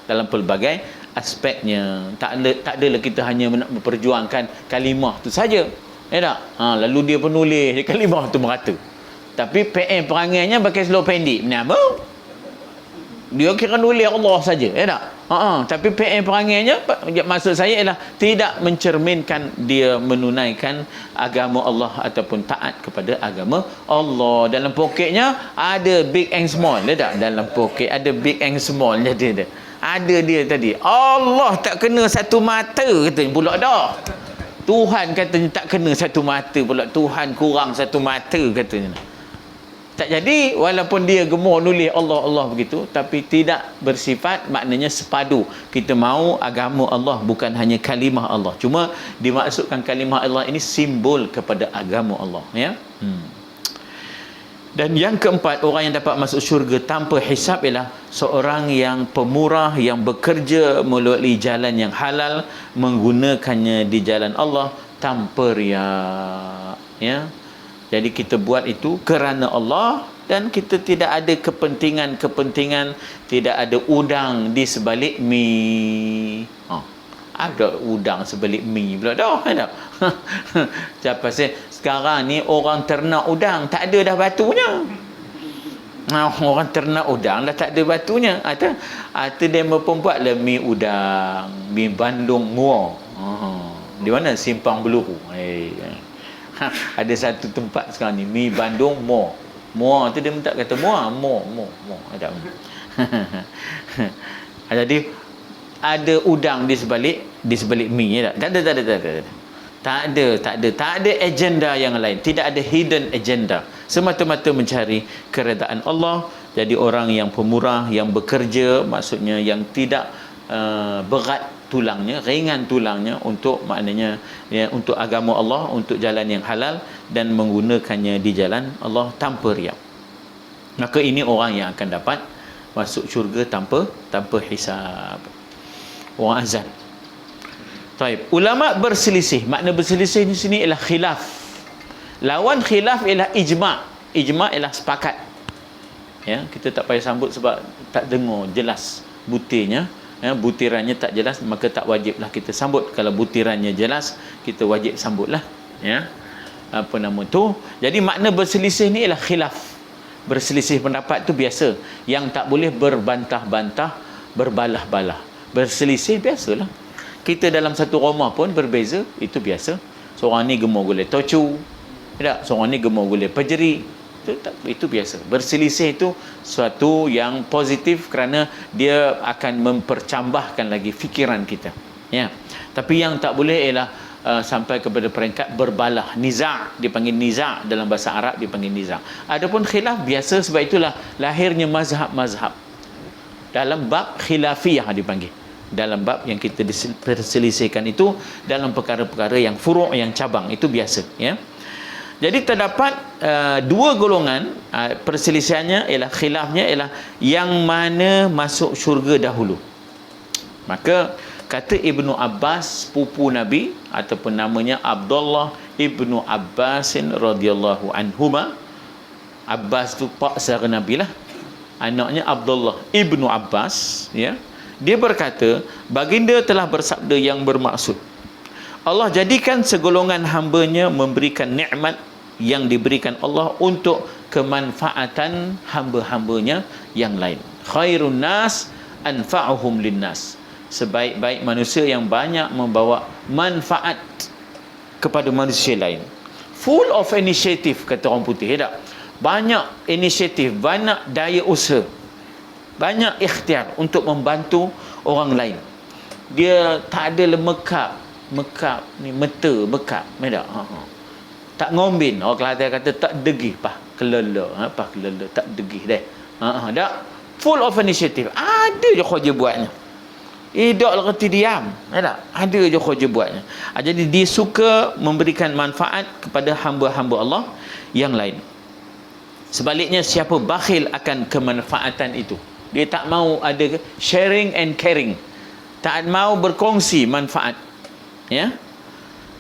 dalam pelbagai aspeknya. Tak adalah kita hanya nak memperjuangkan kalimah tu saja. Tak? Lalu dia penulis kalimah tu merata. Tapi PM perangainya pakai slow pendek. Kenapa? Dia kira nulis Allah saja. Tak? Tapi PM perangainya, maksud saya ialah tidak mencerminkan dia menunaikan agama Allah ataupun taat kepada agama Allah. Dalam poketnya ada big and small, tak? Dalam poket ada big and small jadi ada dia tadi. Allah tak kena satu mata katanya pula dah. Tuhan katanya tak kena satu mata pula. Tuhan kurang satu mata katanya. Tak jadi, walaupun dia gemuk nulis Allah begitu, tapi tidak bersifat maknanya sepadu. Kita mahu agama Allah bukan hanya kalimah Allah. Cuma dimaksudkan kalimah Allah ini simbol kepada agama Allah. Ya. Dan yang keempat, orang yang dapat masuk syurga tanpa hisab ialah seorang yang pemurah, yang bekerja melalui jalan yang halal, menggunakannya di jalan Allah tanpa riak. Ya. Jadi kita buat itu kerana Allah, dan kita tidak ada kepentingan, tidak ada udang di sebalik mi. Ada udang sebalik mi pula dah. Ada. Siapa sih sekarang ni orang ternak udang tak ada dah batunya. Orang ternak udang dah tak ada batunya. Atau dia membuatlah mi udang, mi Bandung muar. Di mana Simpang Beluru. Ada satu tempat sekarang ni mi Bandung muar. Muar tu dia minta kata muar. Ada. Jadi ada udang di sebalik mi ya tak? Tak ada agenda yang lain, tidak ada hidden agenda, semata-mata mencari keredaan Allah. Jadi orang yang pemurah, yang bekerja, maksudnya yang tidak berat tulangnya, ringan tulangnya untuk maknanya ya, untuk agama Allah, untuk jalan yang halal dan menggunakannya di jalan Allah tanpa riya. Maka ini orang yang akan dapat masuk syurga tanpa hisab. Orang azan. Taib. Ulama berselisih. Makna berselisih di sini ialah khilaf. Lawan khilaf ialah ijma'. Ijma' ialah sepakat. Ya, kita tak payah sambut sebab tak dengar jelas butirnya. Ya, butirannya tak jelas, maka tak wajiblah kita sambut. Kalau butirannya jelas, kita wajib sambutlah. Ya. Apa nama tu? Jadi makna berselisih ni ialah khilaf. Berselisih pendapat tu biasa. Yang tak boleh berbantah-bantah, berbalah-balah. Berselisih biasalah. Kita dalam satu rumah pun berbeza, itu biasa. Seorang ni gemar gulai tocu, tak? Seorang ni gemar gulai pejeri. Itu biasa. Berselisih itu suatu yang positif kerana dia akan mempercambahkan lagi fikiran kita. Ya. Tapi yang tak boleh ialah sampai kepada peringkat berbalah, niza', dipanggil niza', dalam bahasa Arab dipanggil niza'. Adapun khilaf biasa, sebab itulah lahirnya mazhab-mazhab. Dalam bab khilafiyah dipanggil. Dalam bab yang kita perselisihkan itu dalam perkara-perkara yang furu', yang cabang, itu biasa, ya. Jadi terdapat dua golongan, perselisihannya ialah khilafnya ialah yang mana masuk syurga dahulu. Maka kata Ibnu Abbas, pupu Nabi, ataupun namanya Abdullah Ibnu Abbasin radhiyallahu anhuma. Abbas tu pak saudara Nabi lah. Anaknya Abdullah Ibnu Abbas, ya. Dia berkata, baginda telah bersabda yang bermaksud, Allah jadikan segolongan hambanya memberikan nikmat yang diberikan Allah untuk kemanfaatan hamba-hambanya yang lain. Khairun nas anfa'uhum linnas. Sebaik-baik manusia yang banyak membawa manfaat kepada manusia lain. Full of initiative, kata orang putih, tak? Banyak inisiatif, banyak daya usaha, banyak ikhtiar untuk membantu orang lain. Dia tak ada mekap ni, mekap, tak? Tak ngombin. Orang Kelantan kata tak degih pah kelala, kelala tak degih deh. Tak. Full of initiative. Ada je kerja buatnya. Tak reti diam, tak? Ada je kerja buatnya. Jadi dia suka memberikan manfaat kepada hamba-hamba Allah yang lain. Sebaliknya, siapa bakhil akan kemanfaatan itu, dia tak mau ada sharing and caring, tak mau berkongsi manfaat, ya,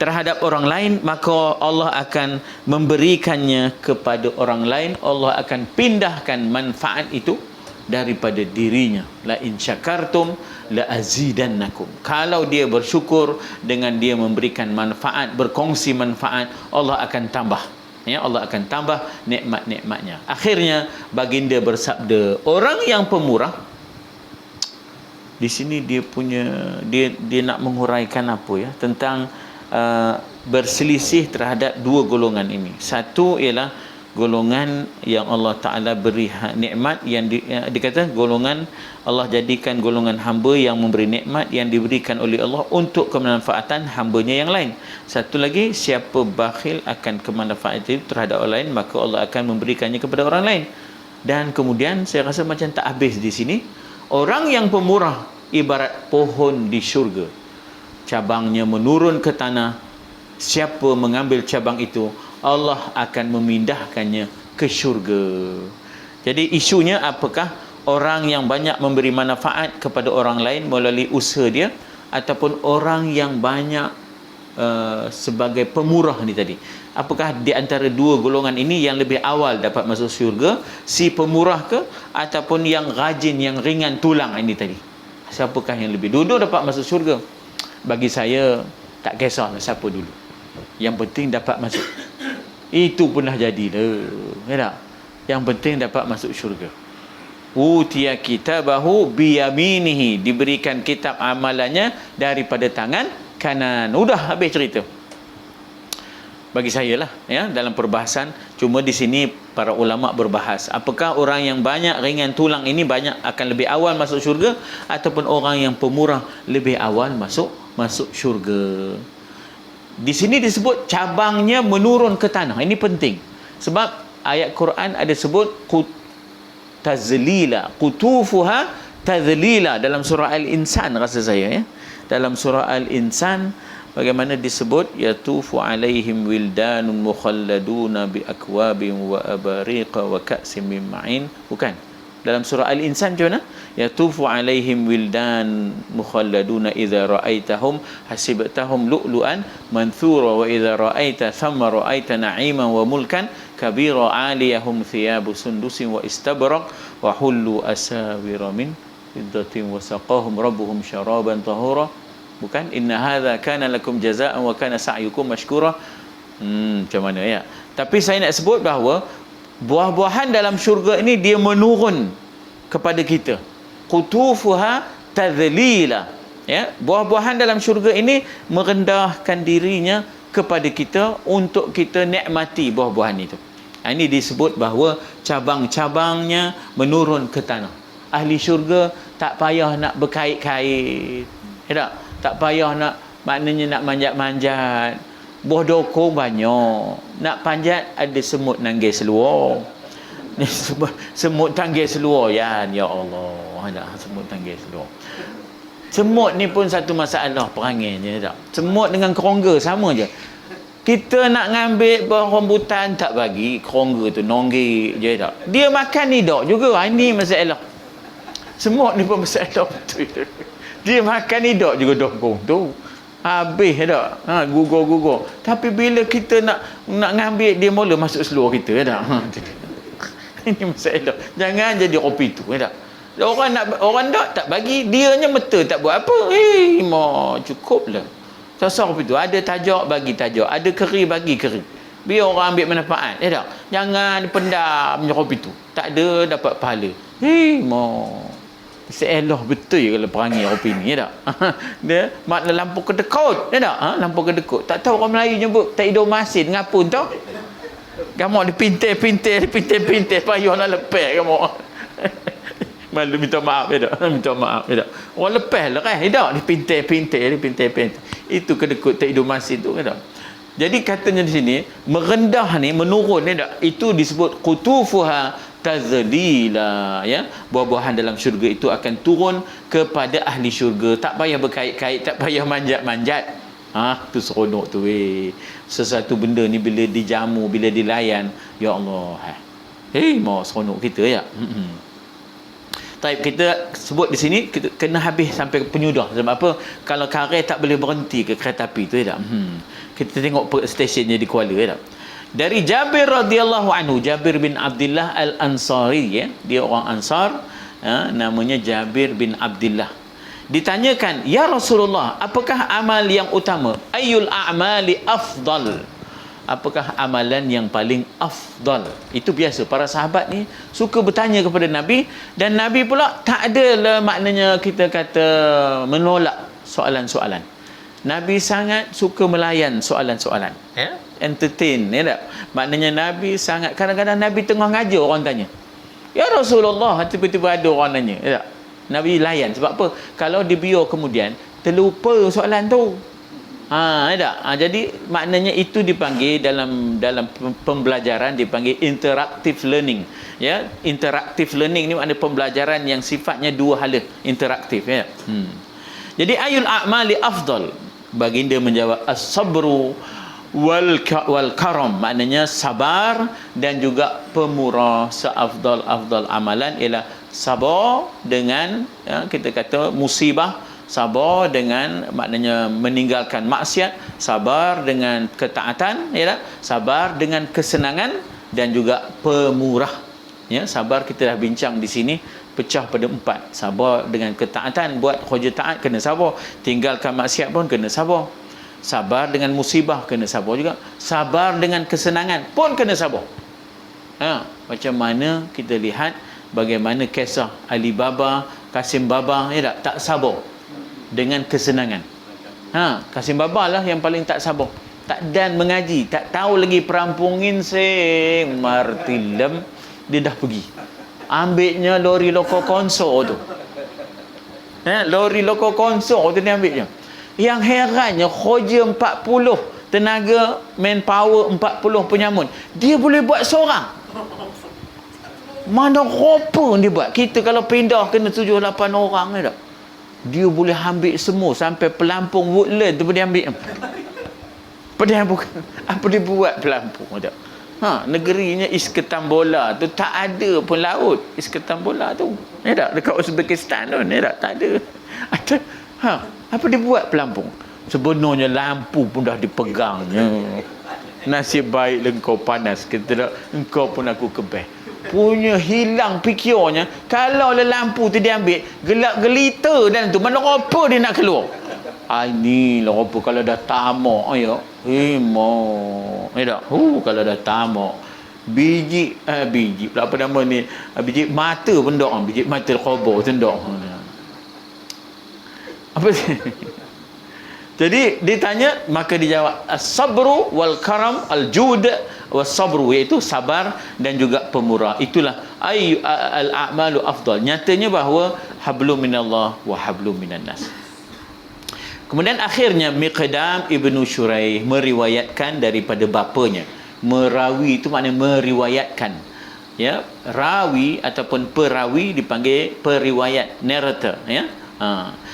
terhadap orang lain, maka Allah akan memberikannya kepada orang lain. Allah akan pindahkan manfaat itu daripada dirinya. La in syakartum la azidannakum. Kalau dia bersyukur dengan dia memberikan manfaat, berkongsi manfaat, Allah akan tambah. Ya, Allah akan tambah nikmat-nikmatnya. Akhirnya baginda bersabda, orang yang pemurah, di sini dia nak menguraikan apa ya tentang berselisih terhadap dua golongan ini. Satu ialah golongan yang Allah Ta'ala beri nikmat, yang dikata golongan Allah jadikan golongan hamba yang memberi nikmat yang diberikan oleh Allah untuk kemanfaatan hambanya yang lain. Satu lagi, siapa bakhil akan kemanfaatan itu terhadap orang lain, maka Allah akan memberikannya kepada orang lain. Dan kemudian saya rasa macam tak habis di sini. Orang yang pemurah ibarat pohon di syurga, cabangnya menurun ke tanah. Siapa mengambil cabang itu, Allah akan memindahkannya ke syurga. Jadi isunya apakah orang yang banyak memberi manfaat kepada orang lain melalui usaha dia, ataupun orang yang banyak sebagai pemurah ni tadi. Apakah di antara dua golongan ini yang lebih awal dapat masuk syurga, si pemurah ke ataupun yang rajin, yang ringan tulang ini tadi? Siapakah yang lebih? Dua-dua dapat masuk syurga. Bagi saya tak kisahlah siapa dulu, yang penting dapat masuk. Itu pun dah jadi dah, ya tak? Yang penting dapat masuk syurga. Utiya kitabahu biyaminihi, diberikan kitab amalannya daripada tangan kanan. Udah habis cerita. Bagi saya lah, ya, dalam perbahasan. Cuma di sini para ulama berbahas, apakah orang yang banyak ringan tulang ini banyak akan lebih awal masuk syurga, ataupun orang yang pemurah lebih awal masuk syurga. Di sini disebut cabangnya menurun ke tanah. Ini penting. Sebab ayat Quran ada sebut tazlila, qutufuha tazlila dalam surah Al-Insan, rasa saya, ya. Dalam surah Al-Insan bagaimana disebut yatufu alaihim wildanun mukhalladuna bi akwabin wa abariqa wa ka'sim min ma'in. Bukan. Dalam surah Al-Insan macam mana? Yatufu alaihim wildan mukhalladuna idza ra'aitahum hasibtahum lu'lu'an manthura wa idza ra'aita thamma ra'aita na'iman wa mulkan kabira 'aliyahum thiyabu sundusin wa istabraq wa hullu asawira min fiddatin wa saqahum rabbuhum syaraban tahura. Bukan, inna hadza kana lakum jazaa'an wa kana sa'yukum mashkura. Macam mana, ya? Tapi saya nak sebut bahawa buah-buahan dalam syurga ini dia menurun kepada kita. Qutufuha tadhlila, ya. Buah-buahan dalam syurga ini merendahkan dirinya kepada kita untuk kita nikmati buah-buahan itu. Ini disebut bahawa cabang-cabangnya menurun ke tanah. Ahli syurga tak payah nak berkait-kait, ya tak? Tak payah nak, maknanya nak manjat-manjat. Buah dokong banyak. Nak panjat ada semut nanggil seluar. Ni semut tanggil seluar, ya Allah. Ada semut tanggil seluar. Semut ni pun satu masalah perangainya, tak? Semut dengan kerongga sama je. Kita nak ngambil buah rambutan tak bagi, kerongga tu nonggik je, tak? Dia makan ni dok juga. Ini masalah. Semut ni pun masalah betul. Dia makan ni dok juga dokong tu. Habis dah. Gugur-gugur. Tapi bila kita nak ngambil, dia mula masuk seluar kita, dah. Ini masalah. Jangan jadi kopi tu, dah. Orang tak bagi, dianya betul tak buat apa. Cukuplah. Sosok kopi tu ada tajuk bagi tajuk, ada keri bagi keri. Biar orang ambil manfaat, dah. Jangan pendam kopi tu. Tak ada dapat pahala. Seelah betul je kalau perangai kopi ni, ya tak? Dia makna lampu kedekut, ya tak? Lampu kedekut. Tak tahu orang Melayu nyebut tak hidup masin ngapun tau. Kamu dipintir-pintir payah nak lepas kamu. Malu minta maaf, ya tak? Minta maaf, ya tak? Orang lepas lah kan, ya tak? Dipintir-pintir. Itu kedekut tak hidup masin tu, ya tak? Jadi katanya di sini merendah ni, menurun, ya tak? Itu disebut qutufuha tazlila, ya. Buah-buahan dalam syurga itu akan turun kepada ahli syurga. Tak payah berkait-kait, tak payah manjat-manjat. Tu seronok tu, sesuatu benda ni bila dijamu, bila dilayan, ya Allah, mau seronok kita, ya. Taib, kita sebut di sini kita kena habis sampai penyudah. Sebab apa? Kalau karel tak boleh berhenti ke kereta api tu, ya tak? Kita tengok stesen di Kuala, ya tak? Dari Jabir radhiyallahu anhu, Jabir bin Abdullah Al-Ansari, ya. Dia orang Ansar, namanya Jabir bin Abdullah. Ditanyakan, ya Rasulullah, apakah amal yang utama? Ayyul a'mali afdal? Apakah amalan yang paling afdal? Itu biasa para sahabat ni suka bertanya kepada Nabi, dan Nabi pula tak ada maknanya kita kata menolak soalan-soalan. Nabi sangat suka melayan soalan-soalan, ya? Entertain, ya tak? Maknanya Nabi sangat, kadang-kadang Nabi tengah ngajar orang tanya, ya Rasulullah, tiba-tiba ada orang tanya, ya tak? Nabi layan. Sebab apa? Kalau dibiar kemudian terlupa soalan tu, ya tak? Jadi maknanya itu dipanggil dalam pembelajaran dipanggil interactive learning, ya. Interactive learning ni makna pembelajaran yang sifatnya dua hala, interaktif, ya. Jadi ayul a'mali afdal, baginda menjawab as-sabru wal karam, maknanya sabar dan juga pemurah. Seafdal amalan ialah sabar dengan, ya, kita kata musibah, sabar dengan maknanya meninggalkan maksiat, sabar dengan ketaatan, ya tak? Sabar dengan kesenangan dan juga pemurah. Ya, sabar kita dah bincang di sini pecah pada 4. Sabar dengan ketaatan, buat kerja taat kena sabar, tinggalkan maksiat pun kena sabar. Sabar dengan musibah kena sabar juga. Sabar dengan kesenangan pun kena sabar. Macam mana kita lihat bagaimana kisah Ali Baba, Kasim Baba, ya tak sabar dengan kesenangan. Kasim Baba lah yang paling tak sabar. Tak dan mengaji, tak tahu lagi perampungin sing martilem, dia dah pergi. Ambilnya lori loko konso tu. Lori loko konso tu dia ambilnya. Yang herannya kerja 40 tenaga manpower 40 penyamun. Dia boleh buat seorang. Mana rupa dia buat. Kita kalau pindah kena 7-8 orang ni tak. Dia boleh ambil semua sampai pelampung Woodland tu pun dia ambil. Padahal bukan apa dia buat pelampung tak. Negerinya Isketambola tu tak ada pun laut. Isketambola tu. Ya tak, dekat Uzbekistan tu, ya tak ada. Apa dia buat pelampung? Sebenarnya lampu pun dah dipegangnya. Nasib baik engkau panas, kata engkau pun aku kebeh. Punya hilang fikirnya, kalau lampu tu dia ambil, gelap gelita dan tu mana apa dia nak keluar. Ini lah apa kalau dah tamak ayo. Kalau dah tamak biji apa nama ni, biji mata pun dok, biji mata khabar tu dok. Apa jadi ditanya, maka dijawab as-sabru wal karam al-jud was-sabru, iaitu sabar dan juga pemurah. Itulah al-a'malu afdal. Nyatanya bahawa hablum minallah wa hablum minan nas. Kemudian akhirnya Miqdam ibnu Syuraih meriwayatkan daripada bapanya. Merawi itu maknanya meriwayatkan. Ya, rawi ataupun perawi dipanggil periwayat, narrator, ya.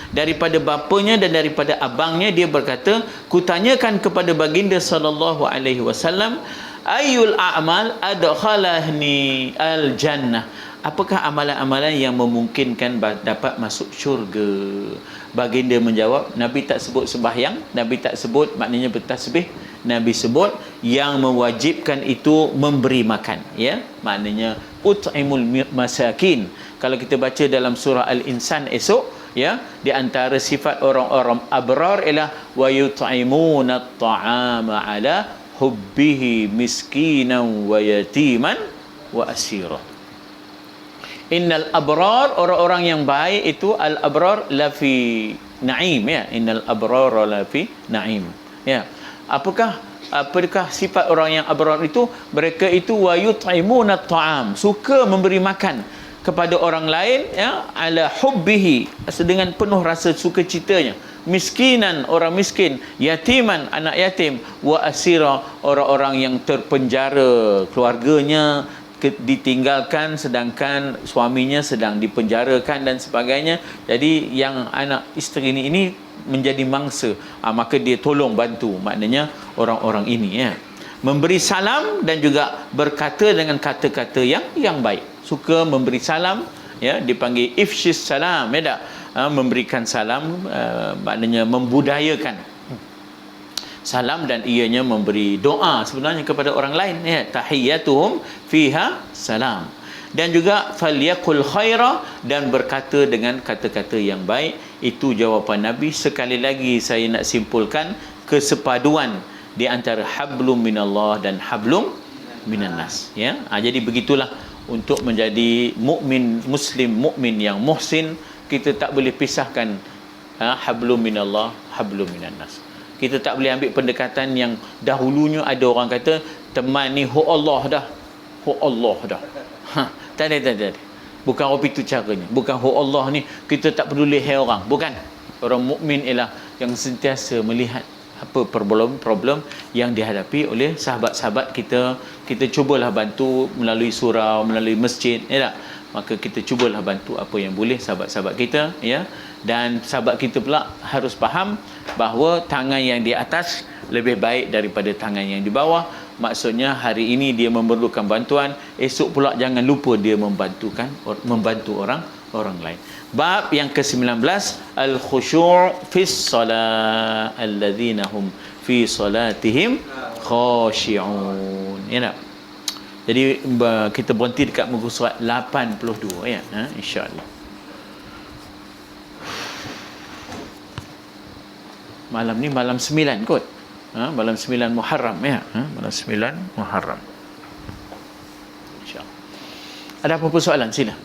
Daripada bapanya dan daripada abangnya, dia berkata, kutanyakan kepada baginda sallallahu alaihi wasallam, ayul a'mal adkhalahni al-jannah, apakah amalan-amalan yang memungkinkan dapat masuk syurga? Baginda menjawab, Nabi tak sebut sembahyang, Nabi tak sebut maknanya bertasbih, Nabi sebut yang mewajibkan itu memberi makan, ya, maknanya ut'imul masakin. Kalau kita baca dalam surah Al-Insan esok, ya, di antara sifat orang-orang abrar ialah wa yut'imuna at-ta'ama ala hubbihi miskinan wa yatiman wa asira. Innal abrar, orang-orang yang baik itu, al abrar lafi naim, ya, innal abrar lafi naim, ya. Apakah sifat orang yang abrar itu? Mereka itu wa yut'imuna at-ta'am, suka memberi makan kepada orang lain, ya, ala hubbihi, dengan penuh rasa sukacitanya, miskinan, orang miskin, yatiman, anak yatim, wa asira, orang-orang yang terpenjara, keluarganya ditinggalkan sedangkan suaminya sedang dipenjarakan dan sebagainya. Jadi yang anak isteri ini menjadi mangsa, maka dia tolong bantu, maknanya orang-orang ini, ya, memberi salam dan juga berkata dengan kata-kata yang baik. Suka memberi salam, ya, dipanggil ifshis salam, ya tak? Memberikan salam, maknanya membudayakan salam, dan ianya memberi doa sebenarnya kepada orang lain, ya, tahiyyatuhum fiha salam. Dan juga falyakul khaira, dan berkata dengan kata-kata yang baik. Itu jawapan Nabi. Sekali lagi saya nak simpulkan kesepaduan di antara hablum minallah dan hablum minan nas, ya. Jadi begitulah, untuk menjadi mukmin, muslim mukmin yang muhsin, kita tak boleh pisahkan hablum minallah, hablum minan nas. Kita tak boleh ambil pendekatan yang dahulunya ada orang kata teman ni hu Allah dah. Hu Allah dah. Tak ada. Bukan apa itu caranya. Bukan hu Allah ni kita tak peduli hai orang. Bukan. Orang mukmin ialah yang sentiasa melihat apa problem yang dihadapi oleh sahabat-sahabat kita. Kita cubalah bantu melalui surau, melalui masjid, ya tak? Maka kita cubalah bantu apa yang boleh sahabat-sahabat kita, ya. Dan sahabat kita pula harus faham bahawa tangan yang di atas lebih baik daripada tangan yang di bawah. Maksudnya hari ini dia memerlukan bantuan, esok pula jangan lupa dia membantu orang orang lain. Bab yang ke-19, al-khusyu' fis salat alladzina hum fi salatihim khashi'un. Ya tak? Jadi kita berhenti dekat muka surat 82 ya, insya-Allah. Malam ni malam 9 kot. Malam 9 Muharram ya. Malam 9 Muharram. InsyaAllah. Ada apa-apa soalan? Sila.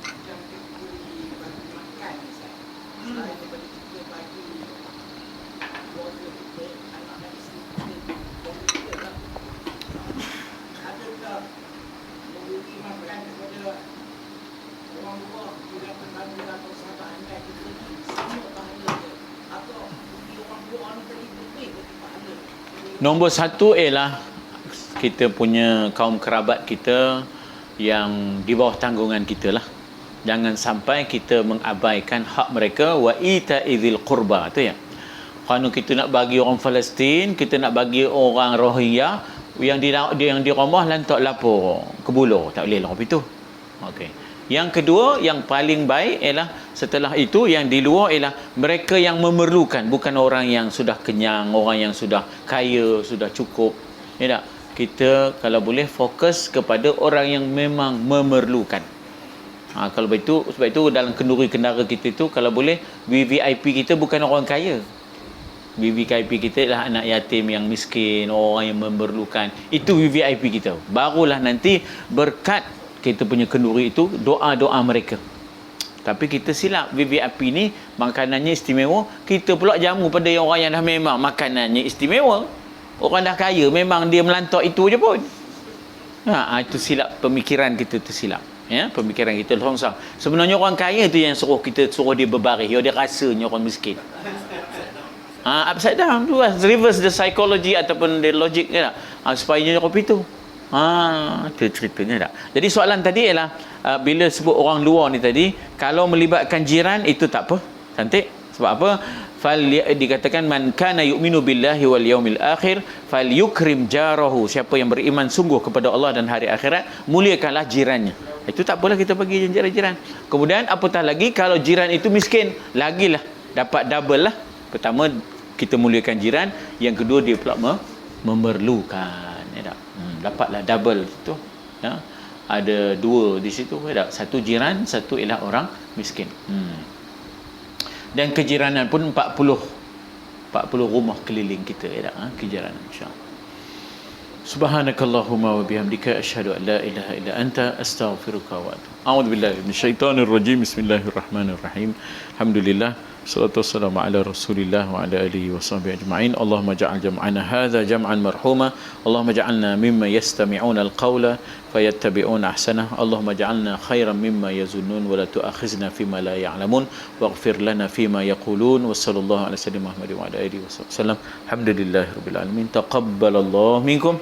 Nombor satu ialah kita punya kaum kerabat kita yang di bawah tanggungan kita lah. Jangan sampai kita mengabaikan hak mereka. Wa ita'idzil qurba tu ya. Kalau kita nak bagi orang Palestin, kita nak bagi orang Rohingya yang di rumah lantak lapor ke buluh, tak boleh lah itu. Okey. Yang kedua, yang paling baik ialah setelah itu yang di luar ialah mereka yang memerlukan, bukan orang yang sudah kenyang, orang yang sudah kaya, sudah cukup. Ya tak? Kita kalau boleh fokus kepada orang yang memang memerlukan. Kalau begitu, sebab itu dalam kenduri kendara kita itu kalau boleh VVIP kita bukan orang kaya. VVIP kita ialah anak yatim yang miskin, orang yang memerlukan. Itu VVIP kita. Barulah nanti berkat kita punya kenduri itu doa-doa mereka. Tapi kita silap, VVIP ni makanannya istimewa, kita pula jamu pada orang yang dah memang makanannya istimewa. Orang dah kaya memang dia melantak itu je pun. Itu silap, pemikiran kita tu silap. Ya, pemikiran kita longsang. Sebenarnya orang kaya tu yang suruh dia berbaris, dia rasanya orang miskin. Upside down tu lah, reverse the psychology ataupun the logic ke tak? Supaya dia kopi tu. Itu ceritanya tak. Jadi soalan tadi ialah bila sebut orang luar ni tadi, kalau melibatkan jiran itu tak apa, cantik. Sebab apa? Dikatakan man kana yu'minu billahi wal yaumil akhir falyukrim jarahu. Siapa yang beriman sungguh kepada Allah dan hari akhirat, muliakanlah jirannya. Itu tak apalah kita bagi jiran. Kemudian apatah lagi kalau jiran itu miskin, lagilah dapat double lah. Pertama kita muliakan jiran, yang kedua dia pula memerlukan. Ya tak? Dapatlah double tu. Ya. Ada dua di situ. Ya tak? Satu jiran, satu ialah orang miskin. Dan kejiranan pun 40 rumah keliling kita. Ya tak? Kejiranan insya-Allah. Subhanakallahumma wa bihamdika asyhadu an la ilaha illa anta astaghfiruka wa atubu. A'udzubillahi minasyaitonir rajim. Bismillahirrahmanirrahim. Alhamdulillah. Salatu wassalamu ala rasulillah wa ala alihi wa sahbihi ajma'in. Allahumma ja'al jam'ana hadha jam'an marhuma. Allahumma ja'alna mimma yastami'una al-qawla fayattabi'una ahsanah. Allahumma ja'alna khairan mimma yazunnun wa la tu'akhizna fima la ya'lamun waghfir lana fima yaqulun. Wa sallallahu ala sayyidina Muhammad wa ala alihi wa sallam. Alhamdulillahirabbil alamin. Taqabbalallahu minkum.